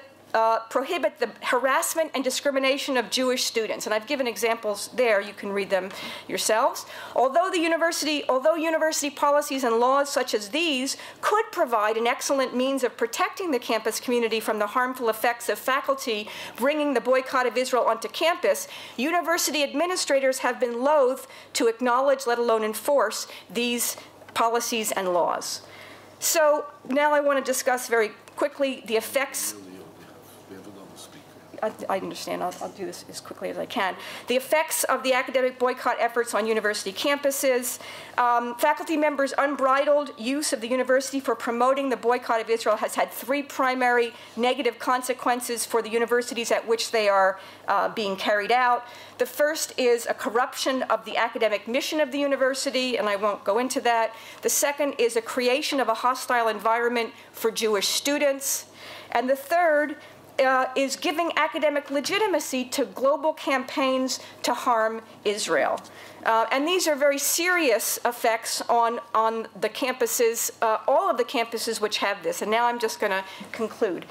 prohibit the harassment and discrimination of Jewish students. And I've given examples there. You can read them yourselves. Although university policies and laws such as these could provide an excellent means of protecting the campus community from the harmful effects of faculty bringing the boycott of Israel onto campus, university administrators have been loath to acknowledge, let alone enforce, these policies and laws. So now I want to discuss very quickly the effects. I understand. I'll do this as quickly as I can. The effects of the academic boycott efforts on university campuses. Faculty members' unbridled use of the university for promoting the boycott of Israel has had three primary negative consequences for the universities at which they are being carried out. The first is a corruption of the academic mission of the university, and I won't go into that. The second is a creation of a hostile environment for Jewish students. And the third is giving academic legitimacy to global campaigns to harm Israel. And these are very serious effects on the campuses, all of the campuses which have this. And now I'm just going to conclude.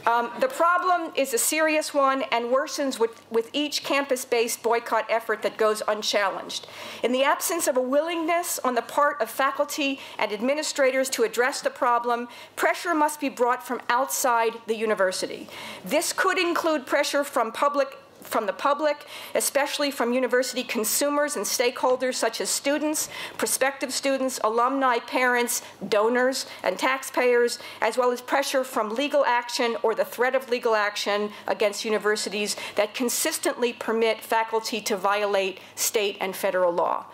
The problem is a serious one and worsens with each campus-based boycott effort that goes unchallenged. In the absence of a willingness on the part of faculty and administrators to address the problem, pressure must be brought from outside the university. This could include pressure from the public, especially from university consumers and stakeholders such as students, prospective students, alumni, parents, donors, and taxpayers, as well as pressure from legal action or the threat of legal action against universities that consistently permit faculty to violate state and federal law.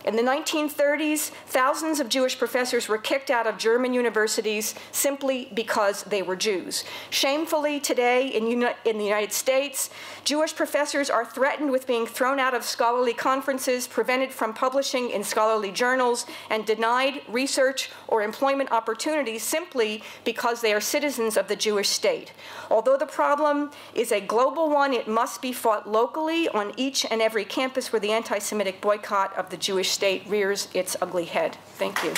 In the 1930s, thousands of Jewish professors were kicked out of German universities simply because they were Jews. Shamefully, today in the United States, Jewish professors are threatened with being thrown out of scholarly conferences, prevented from publishing in scholarly journals, and denied research or employment opportunities simply because they are citizens of the Jewish state. Although the problem is a global one, it must be fought locally on each and every campus where the anti-Semitic boycott of the Jewish state rears its ugly head. Thank you.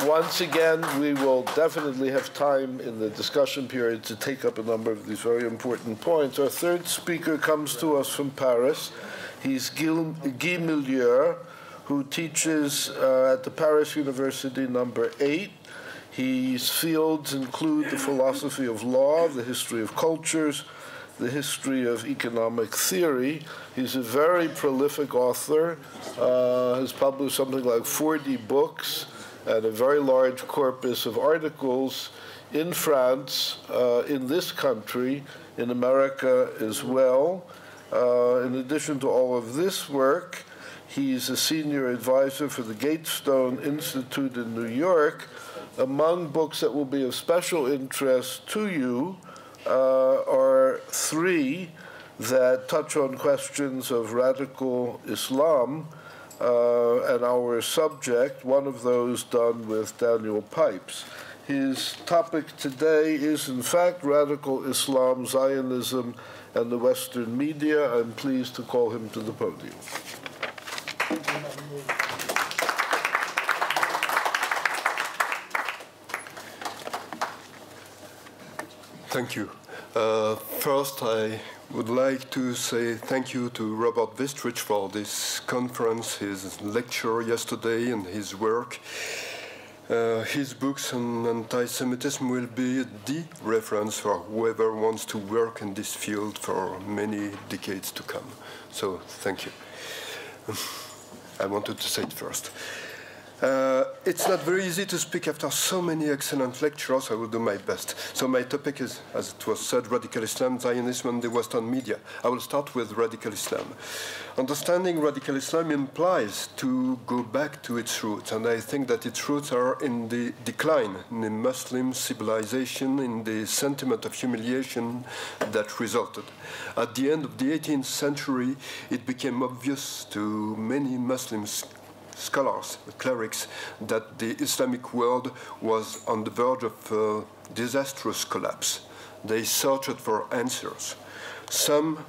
Once again, we will definitely have time in the discussion period to take up a number of these very important points. Our third speaker comes to us from Paris. He's Guy Milieu, who teaches at the Paris University number 8. His fields include the philosophy of law, the history of cultures, the history of economic theory. He's a very prolific author, has published something like 40 books and a very large corpus of articles in France, in this country, in America as well. In addition to all of this work, he's a senior advisor for the Gatestone Institute in New York. Among books that will be of special interest to you are 3 that touch on questions of radical Islam and our subject, one of those done with Daniel Pipes. His topic today is, in fact, radical Islam, Zionism, and the Western media. I'm pleased to call him to the podium. Thank you. First, I would like to say thank you to Robert Wistrich for this conference, his lecture yesterday, and his work. His books on anti-Semitism will be the reference for whoever wants to work in this field for many decades to come. So, thank you. I wanted to say it first. It's not very easy to speak after so many excellent lectures. I will do my best. So my topic is, as it was said, radical Islam, Zionism, and the Western media. I will start with radical Islam. Understanding radical Islam implies to go back to its roots, and I think that its roots are in the decline in the Muslim civilization, in the sentiment of humiliation that resulted. At the end of the 18th century, it became obvious to many Muslims scholars, clerics, that the Islamic world was on the verge of disastrous collapse. They searched for answers. Some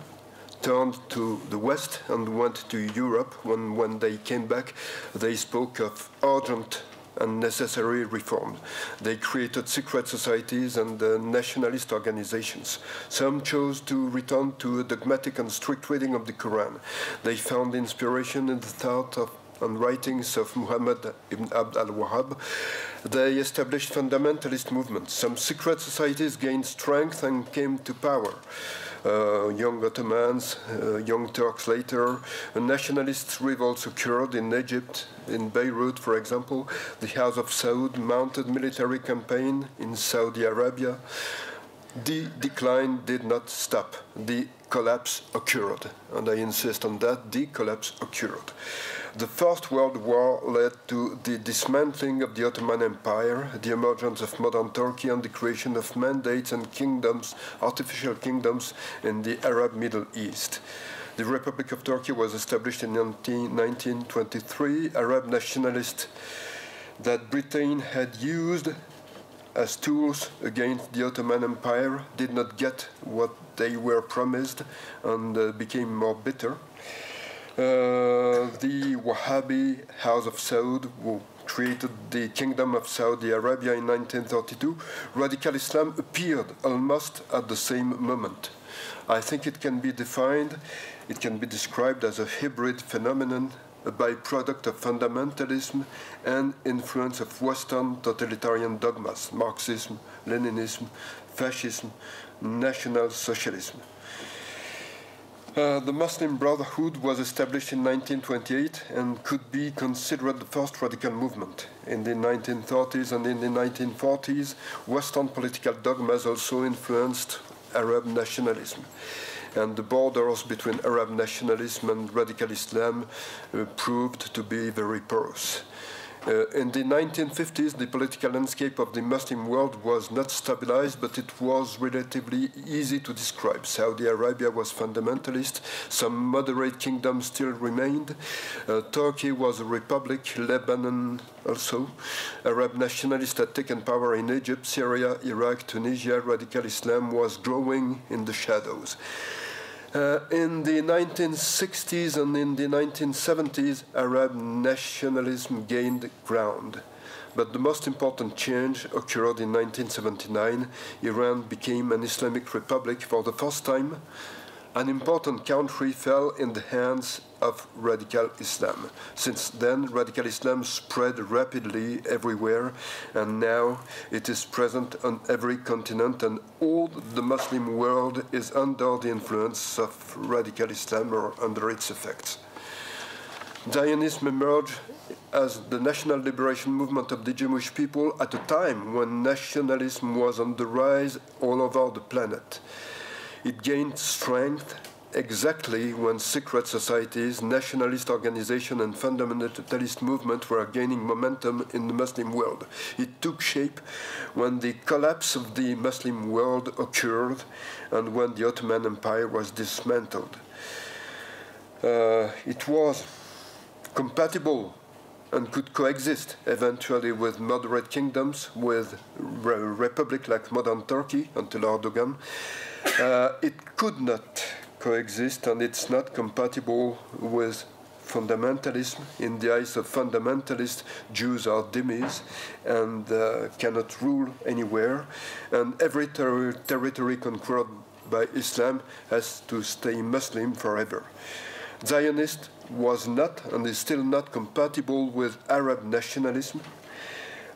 turned to the West and went to Europe. When they came back, they spoke of urgent and necessary reform. They created secret societies and nationalist organizations. Some chose to return to a dogmatic and strict reading of the Quran. They found inspiration in the thought of and writings of Muhammad ibn Abd al-Wahhab. They established fundamentalist movements. Some secret societies gained strength and came to power. Young Ottomans, Young Turks later. Nationalist revolts occurred in Egypt, in Beirut, for example. The House of Saud mounted military campaign in Saudi Arabia. The decline did not stop. The collapse occurred, and I insist on that, the collapse occurred. The First World War led to the dismantling of the Ottoman Empire, the emergence of modern Turkey, and the creation of mandates and kingdoms, artificial kingdoms, in the Arab Middle East. The Republic of Turkey was established in 1923. Arab nationalists that Britain had used as tools against the Ottoman Empire did not get what they were promised and became more bitter. The Wahhabi House of Saud, who created the Kingdom of Saudi Arabia in 1932, radical Islam appeared almost at the same moment. I think it can be defined, it can be described as a hybrid phenomenon, a byproduct of fundamentalism and influence of Western totalitarian dogmas, Marxism, Leninism, fascism, National Socialism. The Muslim Brotherhood was established in 1928 and could be considered the first radical movement. In the 1930s and in the 1940s, Western political dogmas also influenced Arab nationalism. And the borders between Arab nationalism and radical Islam proved to be very porous. In the 1950s, the political landscape of the Muslim world was not stabilized, but it was relatively easy to describe. Saudi Arabia was fundamentalist. Some moderate kingdoms still remained. Turkey was a republic, Lebanon also. Arab nationalists had taken power in Egypt, Syria, Iraq, Tunisia. Radical Islam was growing in the shadows. In the 1960s and in the 1970s, Arab nationalism gained ground. But the most important change occurred in 1979. Iran became an Islamic republic for the first time. An important country fell in the hands of radical Islam. Since then, radical Islam spread rapidly everywhere, and now it is present on every continent, and all the Muslim world is under the influence of radical Islam or under its effects. Zionism emerged as the national liberation movement of the Jewish people at a time when nationalism was on the rise all over the planet. It gained strength exactly when secret societies, nationalist organizations, and fundamentalist movements were gaining momentum in the Muslim world. It took shape when the collapse of the Muslim world occurred and when the Ottoman Empire was dismantled. It was compatible and could coexist eventually with moderate kingdoms, with a republic like modern Turkey until Erdogan. It could not coexist, and it's not compatible with fundamentalism. In the eyes of fundamentalists, Jews are dhimmis and cannot rule anywhere, and every territory conquered by Islam has to stay Muslim forever. Zionist was not and is still not compatible with Arab nationalism.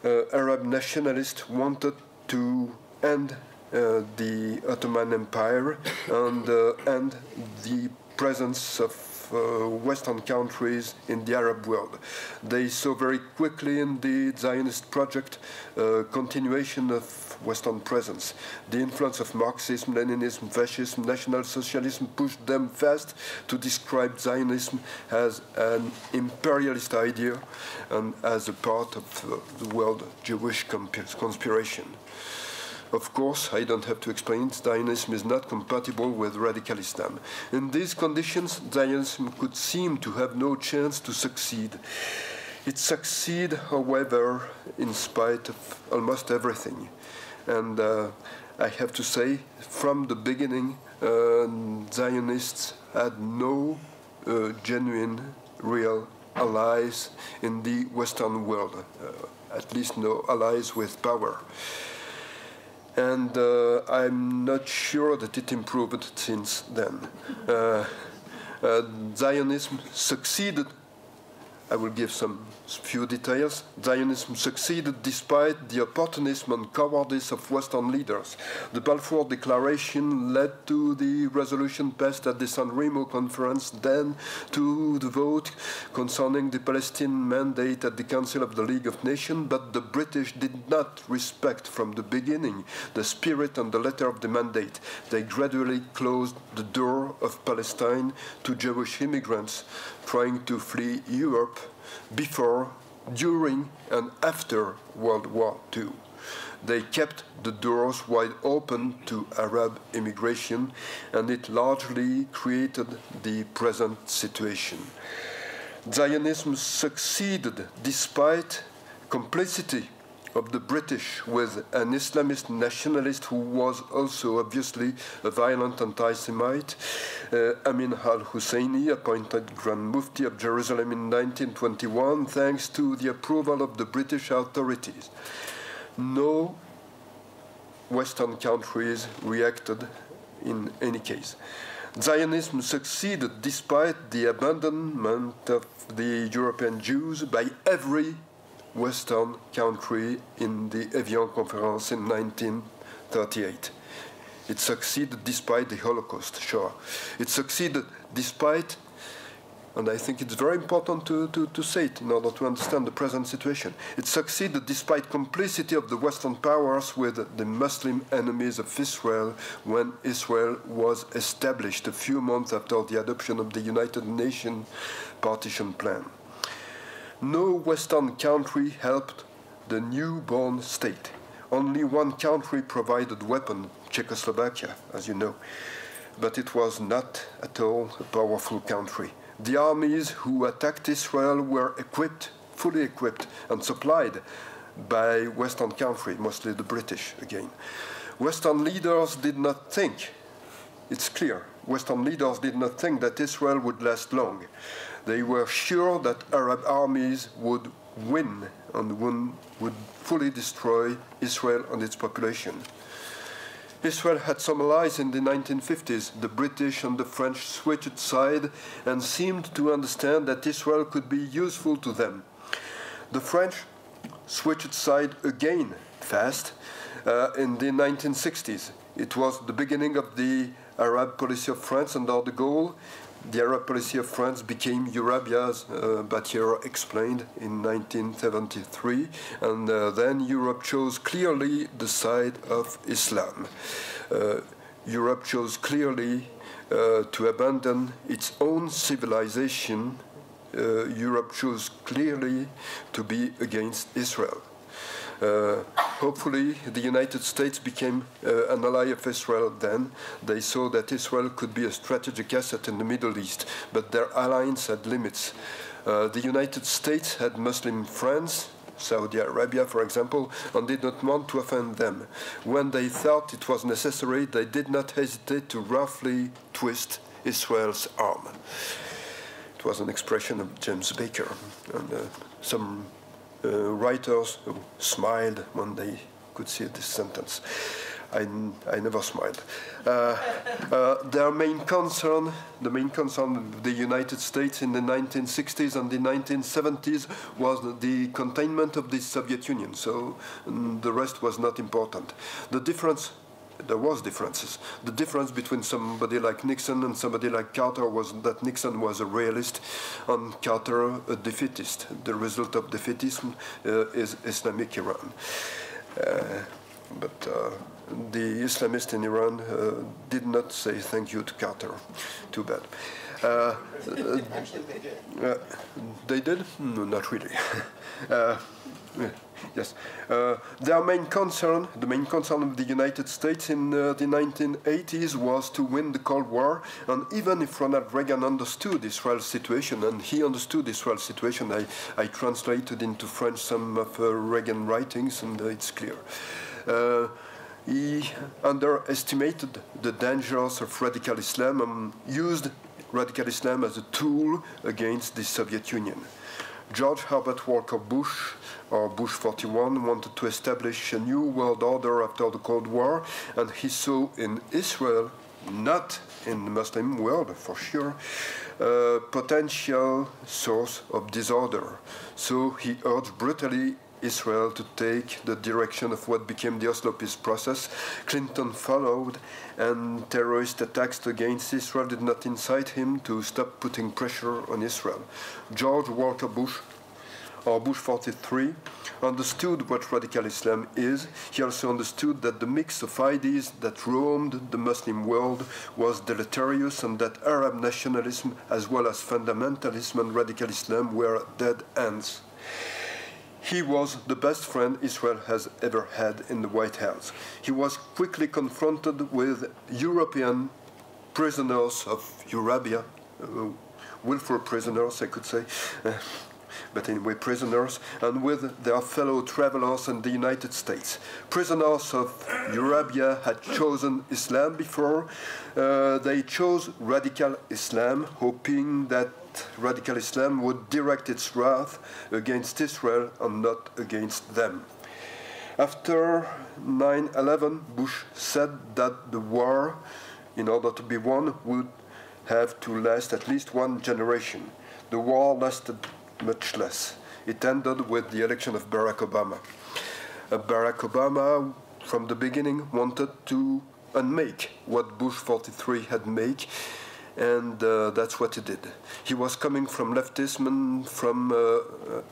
Arab nationalists wanted to end the Ottoman Empire and the presence of Western countries in the Arab world. They saw very quickly in the Zionist project continuation of Western presence. The influence of Marxism, Leninism, Fascism, National Socialism pushed them fast to describe Zionism as an imperialist idea and as a part of the world Jewish conspiration. Of course, I don't have to explain, Zionism is not compatible with radical Islam. In these conditions, Zionism could seem to have no chance to succeed. It succeeded, however, in spite of almost everything. And I have to say, from the beginning, Zionists had no genuine, real allies in the Western world, at least no allies with power. And I'm not sure that it improved since then. Zionism succeeded. I will give some few details. Zionism succeeded despite the opportunism and cowardice of Western leaders. The Balfour Declaration led to the resolution passed at the San Remo conference, then to the vote concerning the Palestinian mandate at the Council of the League of Nations, but the British did not respect from the beginning the spirit and the letter of the mandate. They gradually closed the door of Palestine to Jewish immigrants trying to flee Europe before, during, and after World War II. They kept the doors wide open to Arab immigration, and it largely created the present situation. Zionism succeeded despite complicity of the British with an Islamist nationalist who was also obviously a violent anti-Semite, Amin al-Husseini, appointed Grand Mufti of Jerusalem in 1921, thanks to the approval of the British authorities. No Western countries reacted in any case. Zionism succeeded despite the abandonment of the European Jews by every Western country in the Evian Conference in 1938. It succeeded despite the Holocaust, sure. It succeeded despite, and I think it's very important to say it in order to understand the present situation, it succeeded despite complicity of the Western powers with the Muslim enemies of Israel when Israel was established a few months after the adoption of the United Nations partition plan. No Western country helped the newborn state. Only one country provided weapons, Czechoslovakia, as you know. But it was not at all a powerful country. The armies who attacked Israel were equipped, fully equipped, and supplied by Western countries, mostly the British again. Western leaders did not think, it's clear, Western leaders did not think that Israel would last long. They were sure that Arab armies would win and would fully destroy Israel and its population. Israel had some allies in the 1950s. The British and the French switched sides and seemed to understand that Israel could be useful to them. The French switched sides again fast in the 1960s. It was the beginning of the Arab policy of France under de Gaulle. The Arab policy of France became Eurabia, as Battier explained, in 1973, and then Europe chose clearly the side of Islam. Europe chose clearly to abandon its own civilization. Europe chose clearly to be against Israel. Hopefully, the United States became an ally of Israel then. They saw that Israel could be a strategic asset in the Middle East, but their alliance had limits. The United States had Muslim friends, Saudi Arabia, for example, and did not want to offend them. When they thought it was necessary, they did not hesitate to roughly twist Israel's arm. It was an expression of James Baker, and some writers who smiled when they could see this sentence. I never smiled. The main concern of the United States in the 1960s and the 1970s was the containment of the Soviet Union, so the rest was not important. The difference there was differences. The difference between somebody like Nixon and somebody like Carter was that Nixon was a realist and Carter a defeatist. The result of defeatism is Islamic Iran. But the Islamists in Iran did not say thank you to Carter. Too bad. Actually, they did. They did? No, not really. Yes. The main concern of the United States in the 1980s was to win the Cold War, and even if Ronald Reagan understood Israel's situation, and he understood Israel's situation, I translated into French some of Reagan writings, and it's clear. He underestimated the dangers of radical Islam and used radical Islam as a tool against the Soviet Union. George Herbert Walker Bush, or Bush 41, wanted to establish a new world order after the Cold War, and he saw in Israel, not in the Muslim world for sure, a potential source of disorder. So he urged brutally Israel to take the direction of what became the Oslo peace process. Clinton followed, and terrorist attacks against Israel did not incite him to stop putting pressure on Israel. George Walker Bush, or Bush 43, understood what radical Islam is. He also understood that the mix of ideas that roamed the Muslim world was deleterious, and that Arab nationalism as well as fundamentalism and radical Islam were dead ends. He was the best friend Israel has ever had in the White House. He was quickly confronted with European prisoners of Eurabia, willful prisoners, I could say, but anyway, prisoners, and with their fellow travelers in the United States. Prisoners of Eurabia had chosen Islam before. They chose radical Islam, hoping that radical Islam would direct its wrath against Israel and not against them. After 9/11, Bush said that the war, in order to be won, would have to last at least one generation. The war lasted much less. It ended with the election of Barack Obama. Barack Obama, from the beginning, wanted to unmake what Bush 43 had made, and that's what he did. He was coming from leftism and from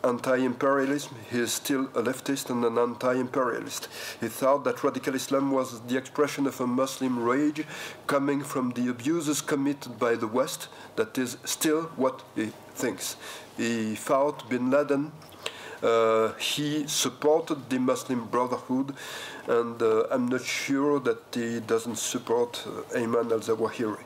anti-imperialism. He is still a leftist and an anti-imperialist. He thought that radical Islam was the expression of a Muslim rage coming from the abuses committed by the West. That is still what he thinks. He fought bin Laden. He supported the Muslim Brotherhood, and I'm not sure that he doesn't support Ayman al-Zawahiri.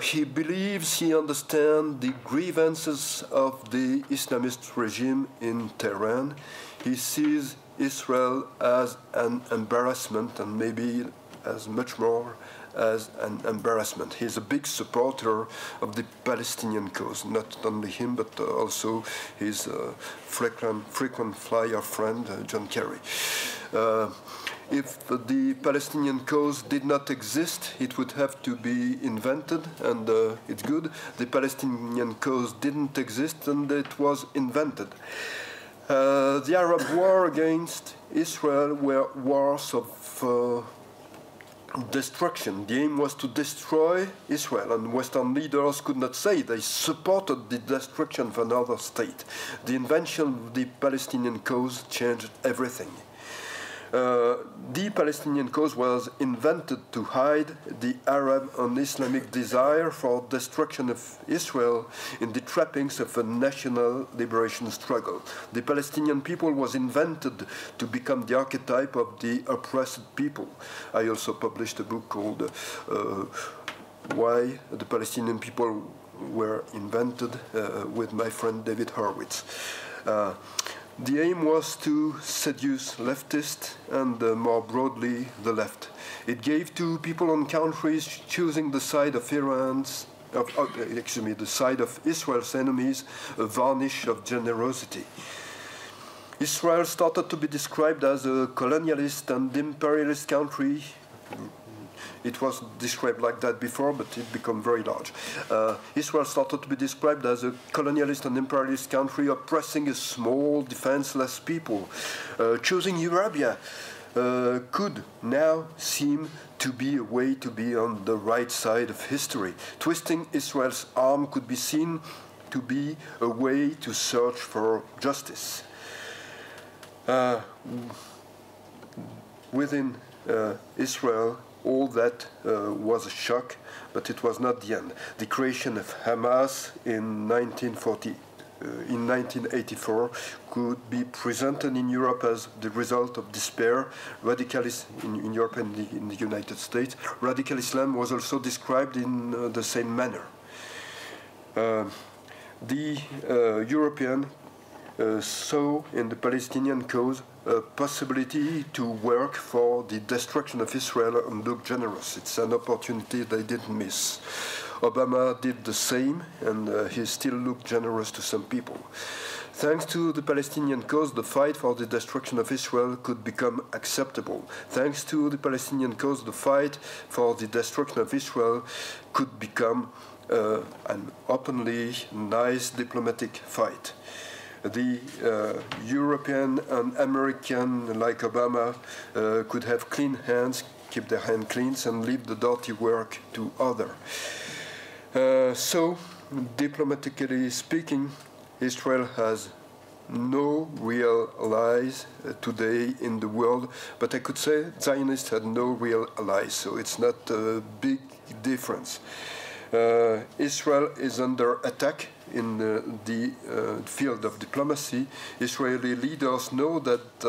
He believes he understands the grievances of the Islamist regime in Tehran. He sees Israel as an embarrassment, and maybe as much more as an embarrassment. He's a big supporter of the Palestinian cause, not only him, but also his frequent flyer friend, John Kerry. If the Palestinian cause did not exist, it would have to be invented, and it's good. The Palestinian cause didn't exist, and it was invented. The Arab war against Israel were wars of destruction. The aim was to destroy Israel, and Western leaders could not say they supported the destruction of another state. The invention of the Palestinian cause changed everything. The Palestinian cause was invented to hide the Arab and Islamic desire for destruction of Israel in the trappings of a national liberation struggle. The Palestinian people was invented to become the archetype of the oppressed people. I also published a book called Why the Palestinian People Were Invented with my friend David Horowitz. The aim was to seduce leftists and more broadly the left. It gave to people and countries choosing the side of the side of Israel's enemies a varnish of generosity. Israel started to be described as a colonialist and imperialist country. It was described like that before, but it became very large. Israel started to be described as a colonialist and imperialist country oppressing a small, defenseless people. Choosing Eurabia could now seem to be a way to be on the right side of history. Twisting Israel's arm could be seen to be a way to search for justice. Within Israel, all that was a shock, but it was not the end. The creation of Hamas in 1984 could be presented in Europe as the result of despair. In Europe and in the United States, radical Islam was also described in the same manner. The European saw in the Palestinian cause a possibility to work for the destruction of Israel and look generous. It's an opportunity they didn't miss. Obama did the same, and he still looked generous to some people. Thanks to the Palestinian cause, the fight for the destruction of Israel could become acceptable. Thanks to the Palestinian cause, the fight for the destruction of Israel could become an openly nice diplomatic fight. The European and American, like Obama, could have clean hands, keep their hands clean, and leave the dirty work to others. So, diplomatically speaking, Israel has no real allies today in the world, but I could say Zionists had no real allies, so it's not a big difference. Israel is under attack in the field of diplomacy. Israeli leaders know that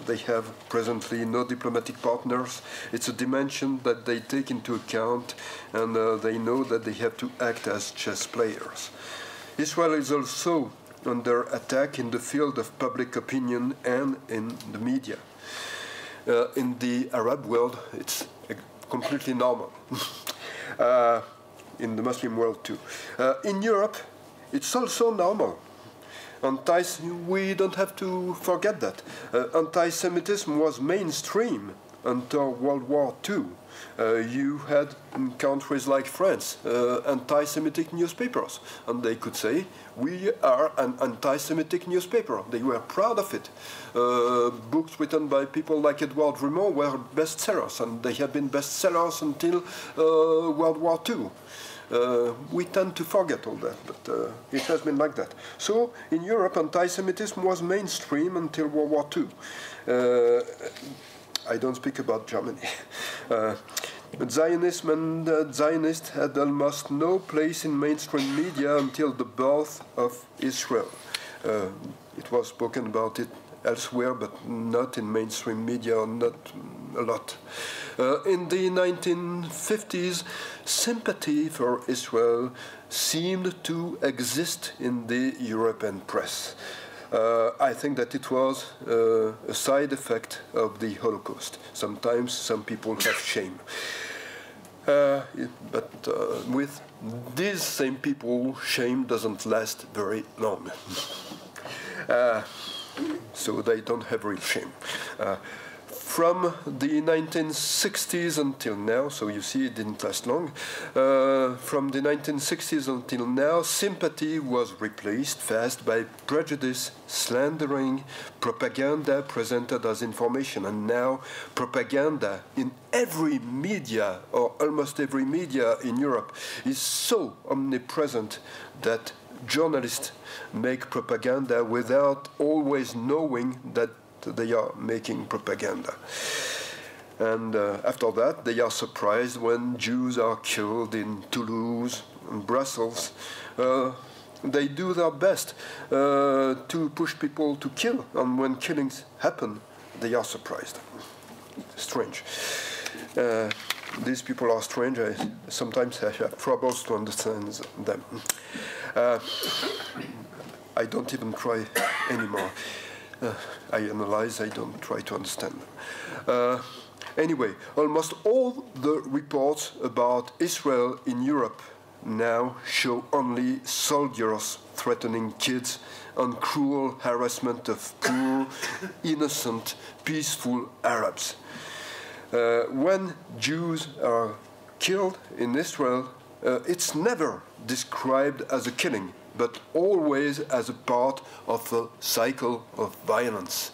they have presently no diplomatic partners. It's a dimension that they take into account, and they know that they have to act as chess players. Israel is also under attack in the field of public opinion and in the media. In the Arab world, it's completely normal. In the Muslim world too. In Europe, it's also normal. We don't have to forget that. Anti-Semitism was mainstream until World War II. You had in countries like France anti-Semitic newspapers, and they could say, we are an anti-Semitic newspaper. They were proud of it. Books written by people like Edward Drummond were bestsellers, and they have been bestsellers until World War II. We tend to forget all that, but it has been like that. So, in Europe, anti-Semitism was mainstream until World War II. I don't speak about Germany. Zionism and Zionists had almost no place in mainstream media until the birth of Israel. It was spoken about it elsewhere, but not in mainstream media, not a lot. In the 1950s, sympathy for Israel seemed to exist in the European press. I think that it was a side effect of the Holocaust. Sometimes some people have shame. But with these same people, shame doesn't last very long. So they don't have real shame. From the 1960s until now, so you see it didn't last long, from the 1960s until now, sympathy was replaced fast by prejudice, slandering, propaganda presented as information, and now propaganda in every media, or almost every media in Europe, is so omnipresent that journalists make propaganda without always knowing that they are making propaganda. And after that, they are surprised when Jews are killed in Toulouse and Brussels. They do their best to push people to kill, and when killings happen, they are surprised. Strange. These people are strange. Sometimes I have troubles to understand them. I don't even try anymore. I analyze, I don't try to understand. Anyway, almost all the reports about Israel in Europe now show only soldiers threatening kids and cruel harassment of poor, innocent, peaceful Arabs. When Jews are killed in Israel, it's never described as a killing, but always as a part of a cycle of violence.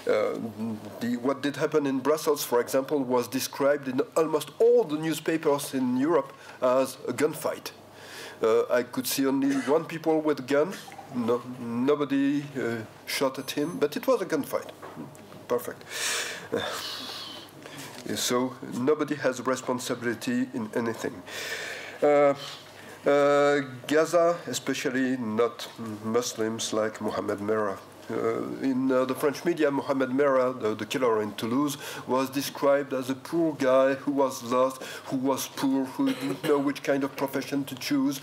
what did happen in Brussels, for example, was described in almost all the newspapers in Europe as a gunfight. I could see only one people with a gun. No, nobody shot at him, but it was a gunfight. Perfect. So nobody has responsibility in anything. Gaza, especially not Muslims like Mohamed Merah. In the French media, Mohamed Merah, the killer in Toulouse, was described as a poor guy who was lost, who was poor, who didn't know which kind of profession to choose.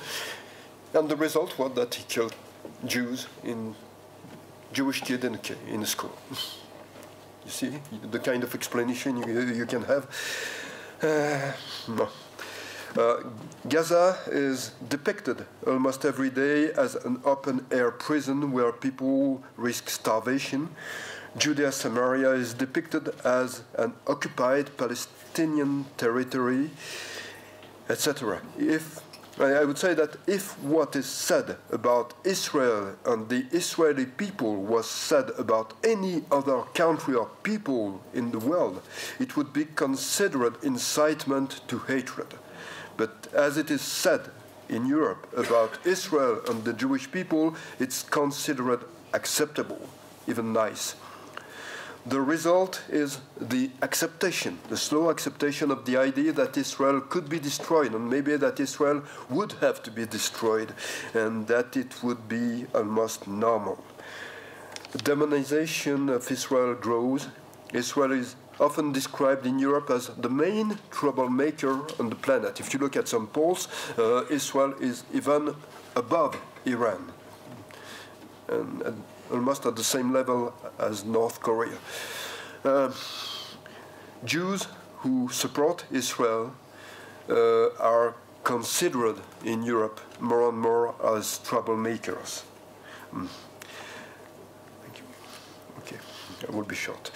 And the result was that he killed Jews, Jewish kid in a school. You see the kind of explanation you can have? No. Gaza is depicted almost every day as an open-air prison where people risk starvation. Judea Samaria is depicted as an occupied Palestinian territory, etc. I would say that if what is said about Israel and the Israeli people was said about any other country or people in the world, it would be considered incitement to hatred. But as it is said in Europe about Israel and the Jewish people, it's considered acceptable, even nice. The result is the acceptation, the slow acceptation of the idea that Israel could be destroyed, and maybe that Israel would have to be destroyed, and that it would be almost normal. The demonization of Israel grows. Israel is often described in Europe as the main troublemaker on the planet. If you look at some polls, Israel is even above Iran, and almost at the same level as North Korea. Jews who support Israel are considered in Europe more and more as troublemakers. Thank you. Okay, I will be short.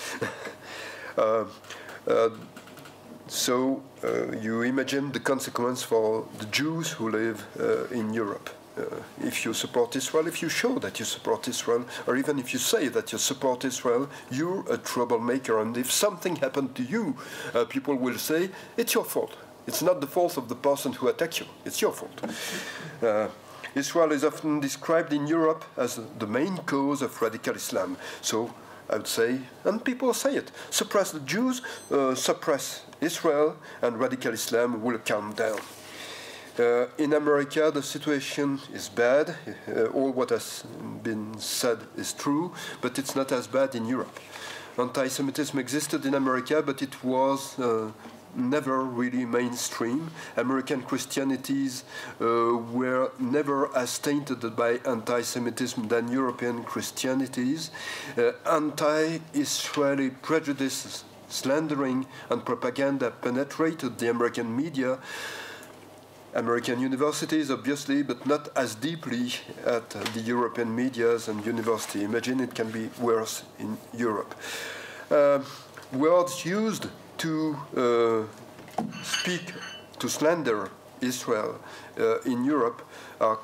So you imagine the consequence for the Jews who live in Europe. If you support Israel, if you show that you support Israel, or even if you say that you support Israel, you're a troublemaker. And if something happened to you, people will say, it's your fault. It's not the fault of the person who attacked you. It's your fault. Israel is often described in Europe as the main cause of radical Islam. So I would say, and people say it, suppress the Jews, suppress Israel, and radical Islam will calm down. In America, the situation is bad. All what has been said is true, but it's not as bad in Europe. Anti-Semitism existed in America, but it was never really mainstream. American Christianities were never as tainted by anti-Semitism than European Christianities. Anti-Israeli prejudices, slandering, and propaganda penetrated the American media. American universities, obviously, but not as deeply at the European medias and university. Imagine it can be worse in Europe. Words used to speak, to slander Israel in Europe are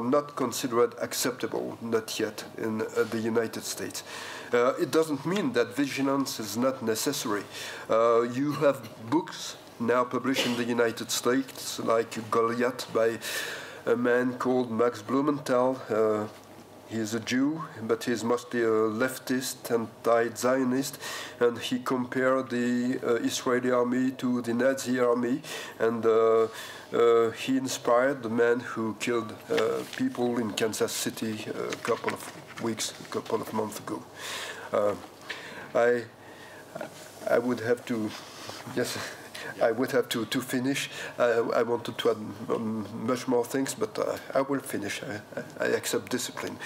not considered acceptable, not yet, in the United States. It doesn't mean that vigilance is not necessary. You have books now published in the United States, like Goliath by a man called Max Blumenthal. He is a Jew, but he's mostly a leftist, anti-Zionist, and he compared the Israeli army to the Nazi army, and he inspired the man who killed people in Kansas City a couple of months ago. I would have to, yes. I would have to finish. I wanted to add much more things, but I will finish. I accept discipline.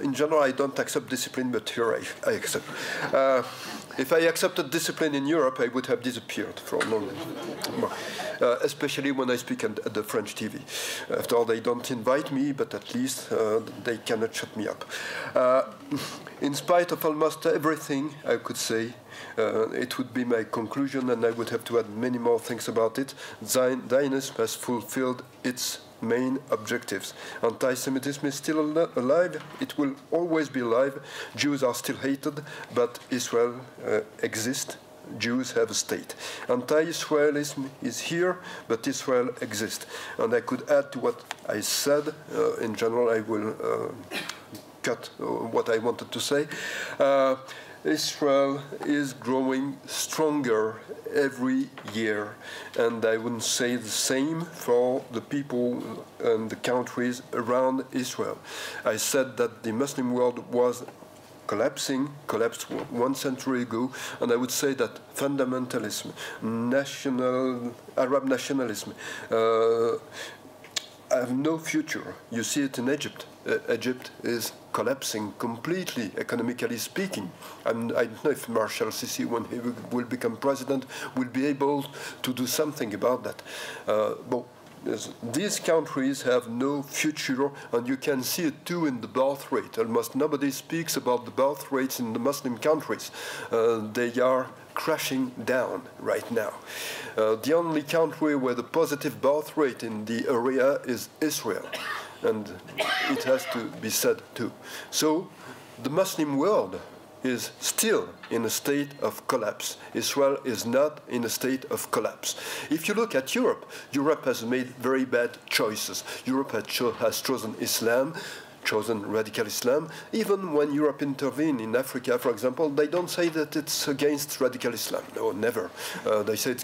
In general, I don't accept discipline, but here I accept. If I accepted discipline in Europe, I would have disappeared for a long time. Especially when I speak at the French TV. After all, they don't invite me, but at least they cannot shut me up. In spite of almost everything I could say, it would be my conclusion, and I would have to add many more things about it. Zionism has fulfilled its main objectives. Anti-Semitism is still alive. It will always be alive. Jews are still hated, but Israel exists. Jews have a state. Anti-Israelism is here, but Israel exists. And I could add to what I said. In general, I will cut what I wanted to say. Israel is growing stronger every year, and I wouldn't say the same for the people and the countries around Israel. I said that the Muslim world was collapsed 1 century ago, and I would say that fundamentalism, Arab nationalism, have no future. You see it in Egypt. Egypt is collapsing completely, economically speaking. And I don't know if Marshal Sisi, when he will become president, will be able to do something about that. But these countries have no future, and you can see it too in the birth rate. Almost nobody speaks about the birth rates in the Muslim countries. They are crashing down right now. The only country with a positive birth rate in the area is Israel, and it has to be said too. So the Muslim world is still in a state of collapse. Israel is not in a state of collapse. If you look at Europe, Europe has made very bad choices. Europe has chosen Islam, chosen radical Islam. Even when Europe intervened in Africa, for example, they don't say that it's against radical Islam. No, never. They say it's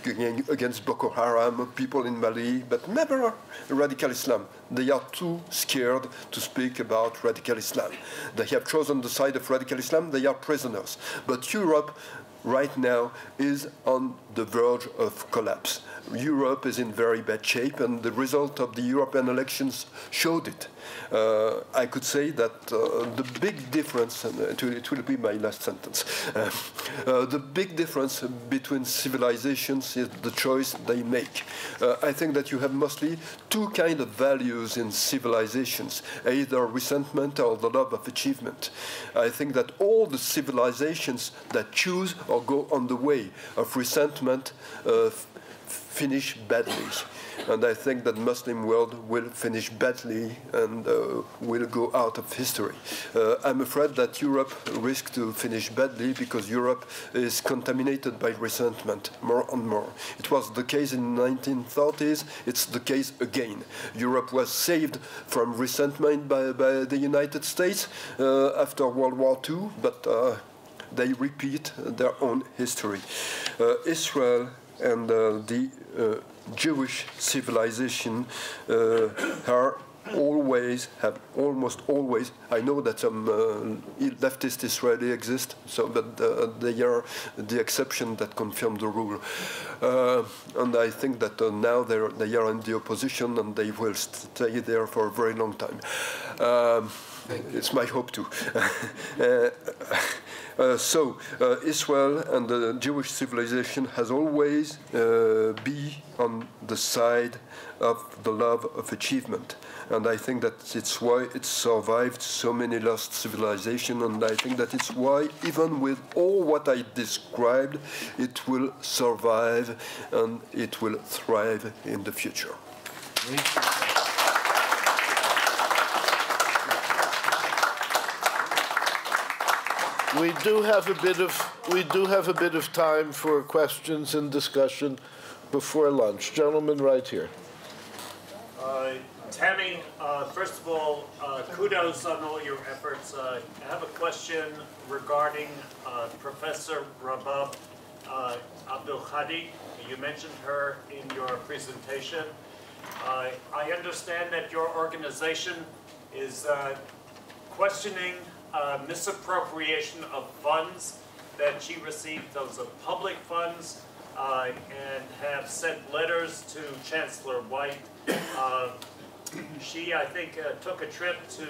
against Boko Haram, people in Mali, but never radical Islam. They are too scared to speak about radical Islam. They have chosen the side of radical Islam. They are prisoners. But Europe right now is on the verge of collapse. Europe is in very bad shape, and the result of the European elections showed it. I could say that the big difference, and it will be my last sentence, the big difference between civilizations is the choice they make. I think that you have mostly two kinds of values in civilizations, either resentment or the love of achievement. I think that all the civilizations that choose or go on the way of resentment finish badly. And I think that Muslim world will finish badly and will go out of history. I'm afraid that Europe risks to finish badly because Europe is contaminated by resentment more and more. It was the case in the 1930s. It's the case again. Europe was saved from resentment by the United States after World War II, but they repeat their own history. Israel and the Jewish civilization have almost always, I know that some leftist Israeli exist, so but they are the exception that confirm the rule. And I think that now they are in the opposition, and they will stay there for a very long time. It's my hope too. So Israel and the Jewish civilization has always been on the side of the love of achievement. And I think that it's why it survived so many lost civilizations, and I think that it's why, even with all what I described, it will survive and it will thrive in the future. We do have a bit of time for questions and discussion before lunch. Gentlemen, right here. Tammy, first of all, kudos on all your efforts. I have a question regarding Professor Rabab Abdul Hadi. You mentioned her in your presentation. I understand that your organization is questioning misappropriation of funds that she received, those are public funds, and have sent letters to Chancellor White. She, I think, took a trip to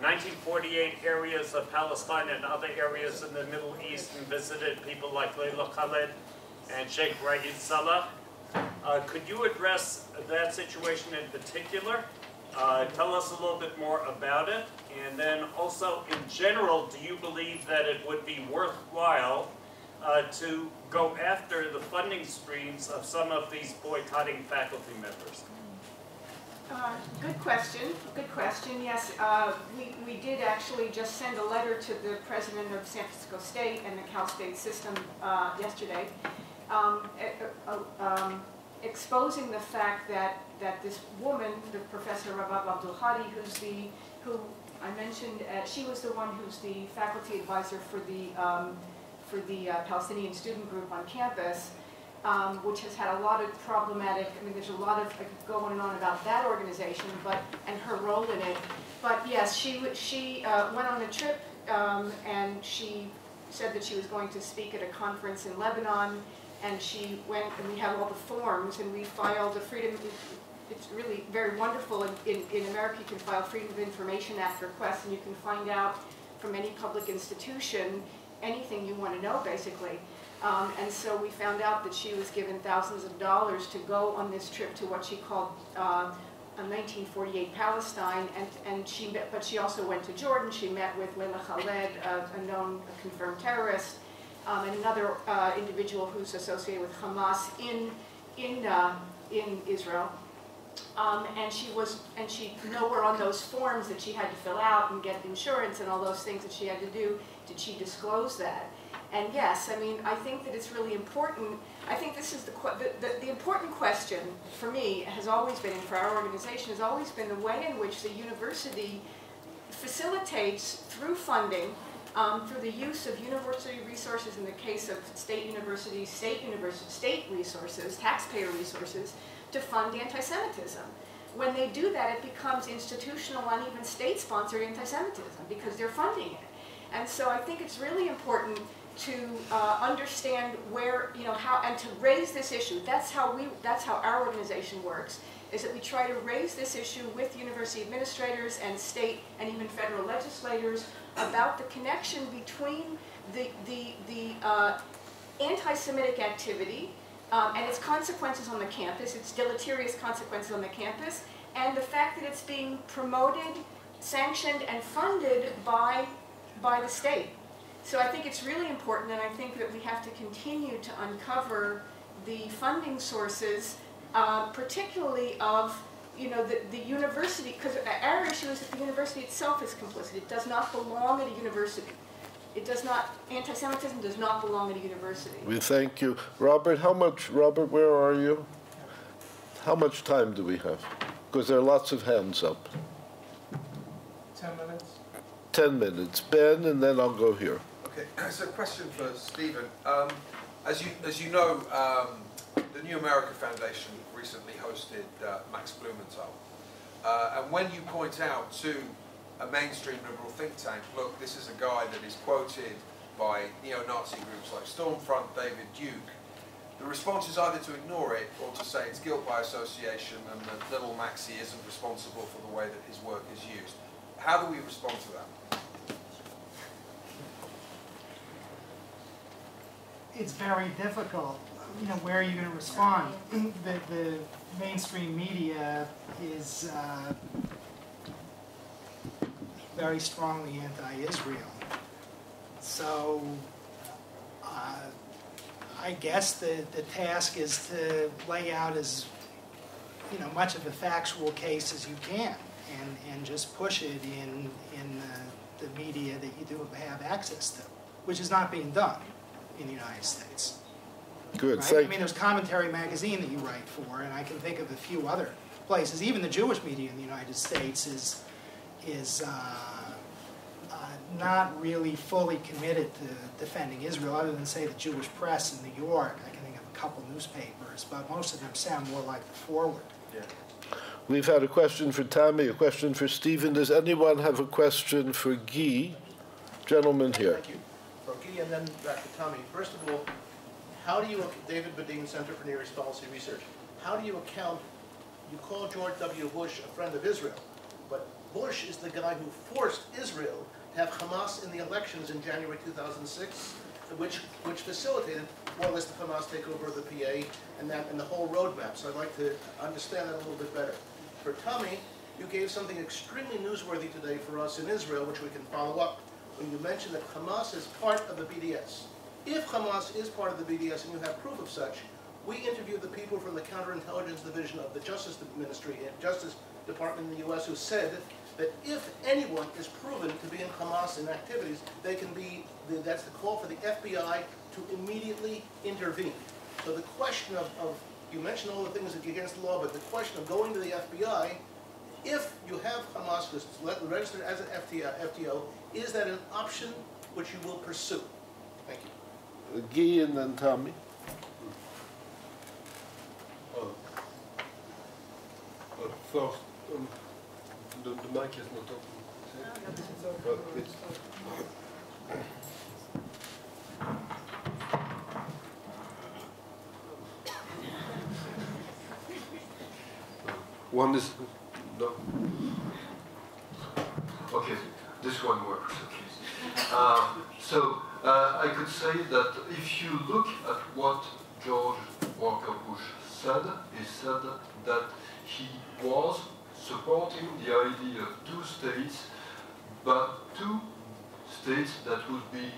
1948 areas of Palestine and other areas in the Middle East and visited people like Leila Khaled and Sheikh Raid Salah. Could you address that situation in particular? Tell us a little bit more about it. And then also, in general, do you believe that it would be worthwhile to go after the funding streams of some of these boycotting faculty members? Good question. Good question. Yes, we did actually just send a letter to the president of San Francisco State and the Cal State system yesterday, exposing the fact that this woman, the Professor Rabab Abdul-Hadi, who I mentioned, she was the one who's the faculty advisor for the Palestinian student group on campus. Which has had a lot of problematic, I mean, there's a lot of going on about that organization, and her role in it. But yes, she went on a trip, and she said that she was going to speak at a conference in Lebanon, and she went, and we have all the forms, and we filed a freedom, it's really very wonderful. In America, you can file Freedom of Information Act requests, and you can find out from any public institution anything you want to know, basically. And so we found out that she was given thousands of dollars to go on this trip to what she called 1948 Palestine, but she also went to Jordan. She met with Leila Khaled, a known confirmed terrorist, and another individual who's associated with Hamas in Israel. And she nowhere on those forms that she had to fill out and get insurance and all those things that she had to do did she disclose that. And yes, I mean, I think that it's really important. I think this is the important question for me has always been, and for our organization, has always been the way in which the university facilitates through funding, through the use of university resources in the case of state universities, state resources, taxpayer resources, to fund anti-Semitism. When they do that, it becomes institutional and even state-sponsored anti-Semitism because they're funding it. And so I think it's really important to understand where, how, and to raise this issue. That's how our organization works, is that we try to raise this issue with university administrators and state and even federal legislators about the connection between the anti-Semitic activity and its consequences on the campus, its deleterious consequences on the campus, and the fact that it's being promoted, sanctioned, and funded by the state. So I think it's really important, and I think that we have to continue to uncover the funding sources, particularly of the university, because our issue is that the university itself is complicit. It does not belong at a university. It does not, anti-Semitism does not belong at a university. We thank you. Robert, Robert, where are you? How much time do we have? Because there are lots of hands up. 10 minutes. 10 minutes. Ben, and then I'll go here. Okay, so a question for Stephen. As you know, the New America Foundation recently hosted Max Blumenthal. And when you point out to a mainstream liberal think tank, look, this is a guy that is quoted by neo-Nazi groups like Stormfront, David Duke, the response is either to ignore it or to say it's guilt by association and that little Maxi isn't responsible for the way that his work is used. How do we respond to that? It's very difficult. Where are you going to respond? The mainstream media is very strongly anti-Israel. So I guess the task is to lay out as much of a factual case as you can, and just push it in the media that you do have access to, which is not being done in the United States. Good. Right? I mean, there's Commentary Magazine that you write for, and I can think of a few other places. Even the Jewish media in the United States is not really fully committed to defending Israel, other than, say, the Jewish press in New York. I can think of a couple newspapers, but most of them sound more like the Forward. Yeah. We've had a question for Tammy, a question for Stephen. Does anyone have a question for Guy? Gentleman here. Thank you. For Guy and then back to Tommy. First of all, how do you, David Badin, Center for Near East Policy Research, how do you account, you call George W. Bush a friend of Israel, but Bush is the guy who forced Israel to have Hamas in the elections in January 2006, which facilitated more or less the Hamas takeover of the PA and the whole roadmap. So I'd like to understand that a little bit better. For Tommy, you gave something extremely newsworthy today for us in Israel, which we can follow up, when you mentioned that Hamas is part of the BDS. If Hamas is part of the BDS and you have proof of such, we interviewed the people from the Counterintelligence Division of the Justice Ministry, Justice Department in the U.S. who said that if anyone is proven to be in Hamas in activities, they can be, that's the call for the FBI to immediately intervene. So the question of you mentioned all the things that are against the law, but the question of going to the FBI, if you have Hamas registered as an FTO, is that an option which you will pursue? Thank you. Guy and then Tommy. First, the mic is not open. One is no. Okay, this one works. Okay. So I could say that if you look at what George Walker Bush said, he said that he was supporting the idea of two states, but two states that would be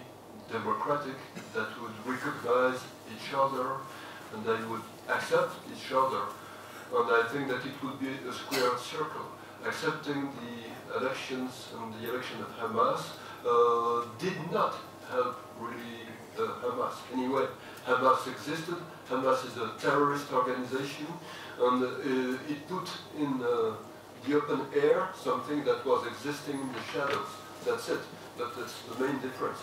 democratic, that would recognize each other, and they would accept each other. And I think that it would be a squared circle. Accepting the elections and the election of Hamas did not help really Hamas. Anyway, Hamas existed. Hamas is a terrorist organization, and it put in the open air something that was existing in the shadows. That's it. But that's the main difference.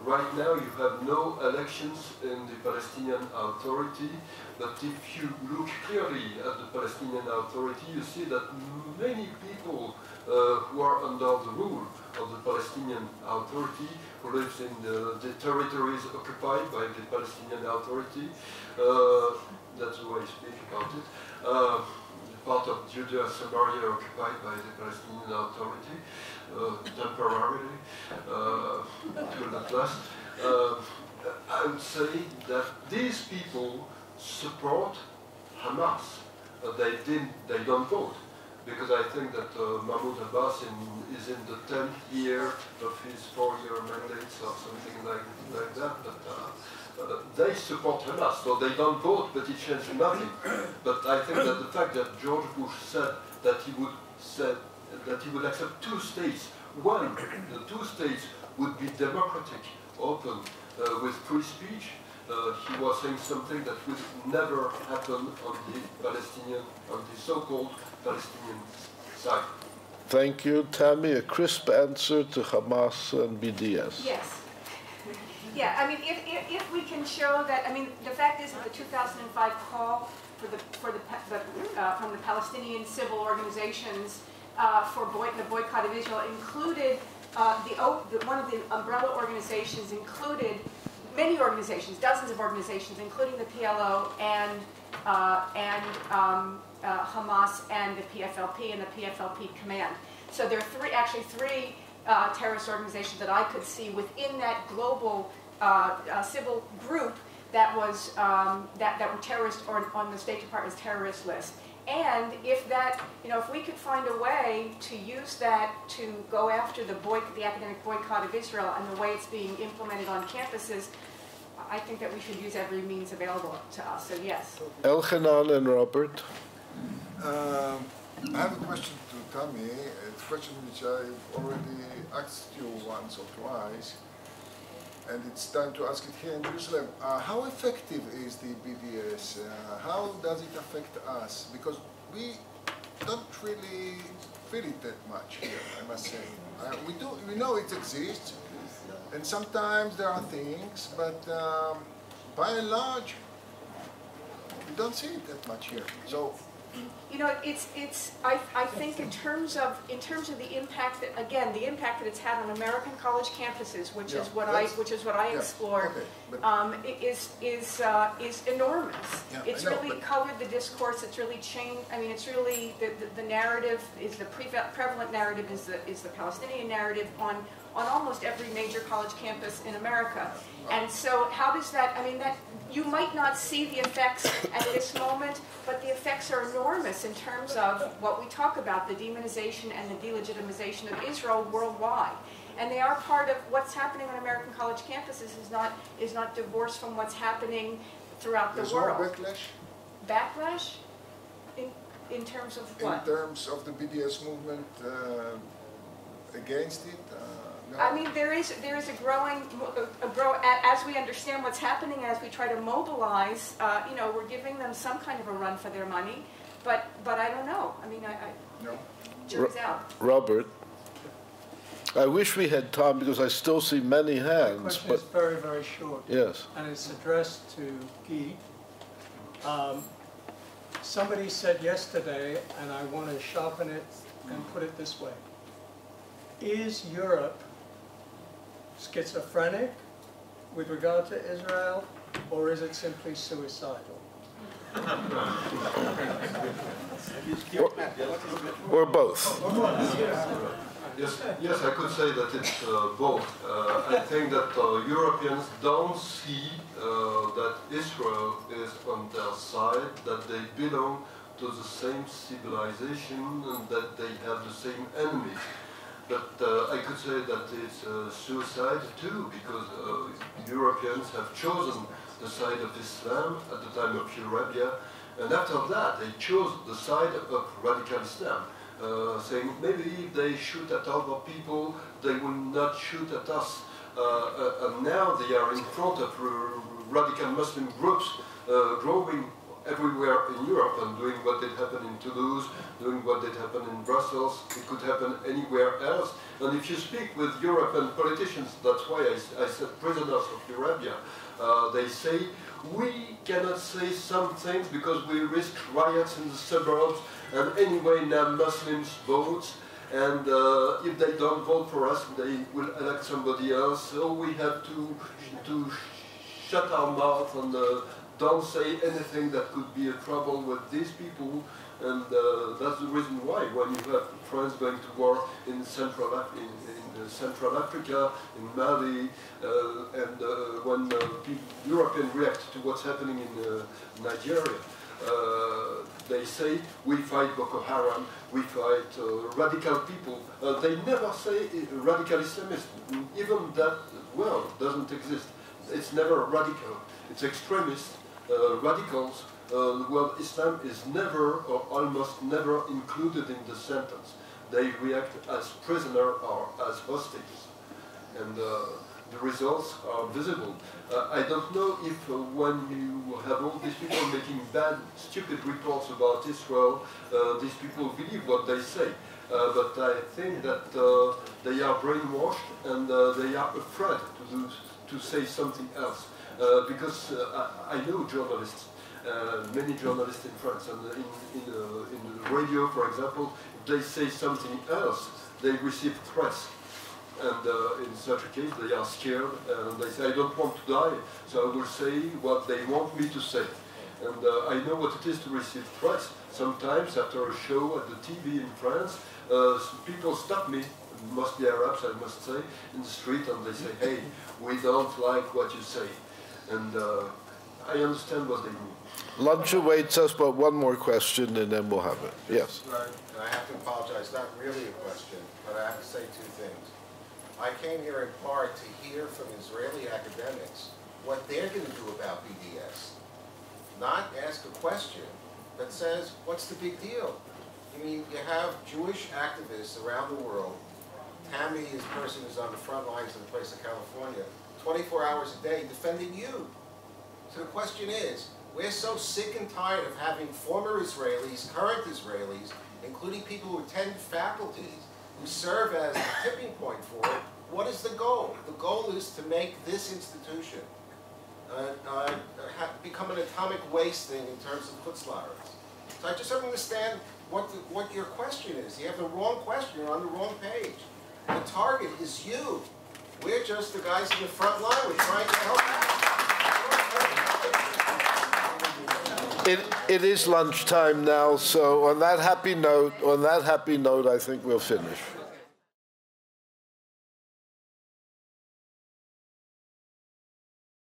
Right now you have no elections in the Palestinian Authority, but if you look clearly at the Palestinian Authority, you see that many people who are under the rule of the Palestinian Authority, who live in the territories occupied by the Palestinian Authority, that's the way I speak about it, part of Judea and Samaria occupied by the Palestinian Authority, temporarily, till at last. I would say that these people support Hamas. They don't vote, because I think that Mahmoud Abbas is in the 10th year of his 4-year mandates or something like that. But they support Hamas, so they don't vote, but it changes nothing. But I think that the fact that George Bush said that he would accept two states, the two states would be democratic, open, with free speech. He was saying something that would never happen on the so-called Palestinian side. Thank you, Tammy. A crisp answer to Hamas and BDS. Yes. Yeah, I mean, if we can show that, I mean, the fact is that the 2005 call from the Palestinian civil organizations for the boycott of Israel included one of the umbrella organizations included many organizations, dozens of organizations, including the PLO and Hamas and the PFLP and the PFLP command. So there are actually three terrorist organizations that I could see within that global civil group that was that were terrorists or on the State Department's terrorist list. And if that, if we could find a way to use that to go after the academic boycott of Israel and the way it's being implemented on campuses, I think that we should use every means available to us. So yes. Elchanan and Robert. I have a question to Tammy. It's a question which I've already asked you once or twice, and it's time to ask it here in Jerusalem. How effective is the BDS? How does it affect us? Because we don't really feel it that much here, I must say. We know it exists, and sometimes there are things, but by and large, we don't see it that much here. So, I think in terms of the impact that, again, the impact that it's had on American college campuses, which is what I explore, is enormous. Yeah, it's really colored the discourse. It's really changed. I mean, it's really the narrative is the prevalent narrative is the Palestinian narrative on almost every major college campus in America. And so how does that, I mean, that you might not see the effects at this moment, but the effects are enormous in terms of what we talk about, the demonization and the delegitimization of Israel worldwide. And they are part of what's happening on American college campuses is not divorced from what's happening throughout the world. There's no backlash? Backlash? In terms of what? In terms of the BDS movement against it? No? I mean, there is a growing, as we understand what's happening, as we try to mobilize, you know, we're giving them some kind of a run for their money, but I don't know. I mean, No. turns out. Robert, I wish we had time because I still see many hands. The question but is very, very short. yes. And it's addressed to Guy. Somebody said yesterday, and I want to sharpen it and put it this way. Is Europe schizophrenic with regard to Israel, or is it simply suicidal? Or both. Yes, I could say that it's both. I think that Europeans don't see that Israel is on their side, that they belong to the same civilization, and that they have the same enemies. But I could say that it's suicide too, because Europeans have chosen the side of Islam at the time of Arabia, and after that they chose the side of radical Islam, saying maybe if they shoot at other people, they will not shoot at us. And now they are in front of radical Muslim groups growing everywhere in Europe and doing what did happen in Toulouse, doing what did happen in Brussels. It could happen anywhere else. And if you speak with European politicians, that's why I said prisoners of Arabia, they say, we cannot say some things because we risk riots in the suburbs, and anyway now Muslims vote, and if they don't vote for us, they will elect somebody else, so we have to shut our mouth and don't say anything that could be a trouble with these people, and that's the reason why when you have friends going to war in Central Africa, in Mali, and when Europeans react to what's happening in Nigeria, they say, we fight Boko Haram, we fight radical people. They never say radical Islamist. Even that word doesn't exist. It's never radical. It's extremist. Radicals, well, Islam is never or almost never included in the sentence. They react as prisoner or as hostages. And the results are visible. I don't know if when you have all these people making bad, stupid reports about Israel, these people believe what they say. But I think that they are brainwashed and they are afraid to say something else. Because I know journalists, many journalists in France, and in the radio, for example, if they say something else, they receive threats. And in such a case, they are scared, and they say, I don't want to die, so I will say what they want me to say. And I know what it is to receive threats. Sometimes, after a show at the TV in France, people stop me, mostly Arabs, I must say, in the street, and they say, hey, we don't like what you say. And I understand what they mean. Lunch awaits us, but one more question, and then we'll have it. Yes. And I have to apologize, not really a question, but I have to say two things. I came here in part to hear from Israeli academics what they're going to do about BDS. Not ask a question that says, what's the big deal? I mean, you have Jewish activists around the world. Tammy, this person is on the front lines in the place of California, 24 hours a day defending you. So the question is, we're so sick and tired of having former Israelis, current Israelis, including people who attend faculties, who serve as the tipping point for it. What is the goal? The goal is to make this institution become an atomic waste thing in terms of chutzlaritz. So I just don't understand what your question is. You have the wrong question. You're on the wrong page. The target is you. We're just the guys in the front line. We're trying to help you. It is lunchtime now, so on that happy note, I think we'll finish.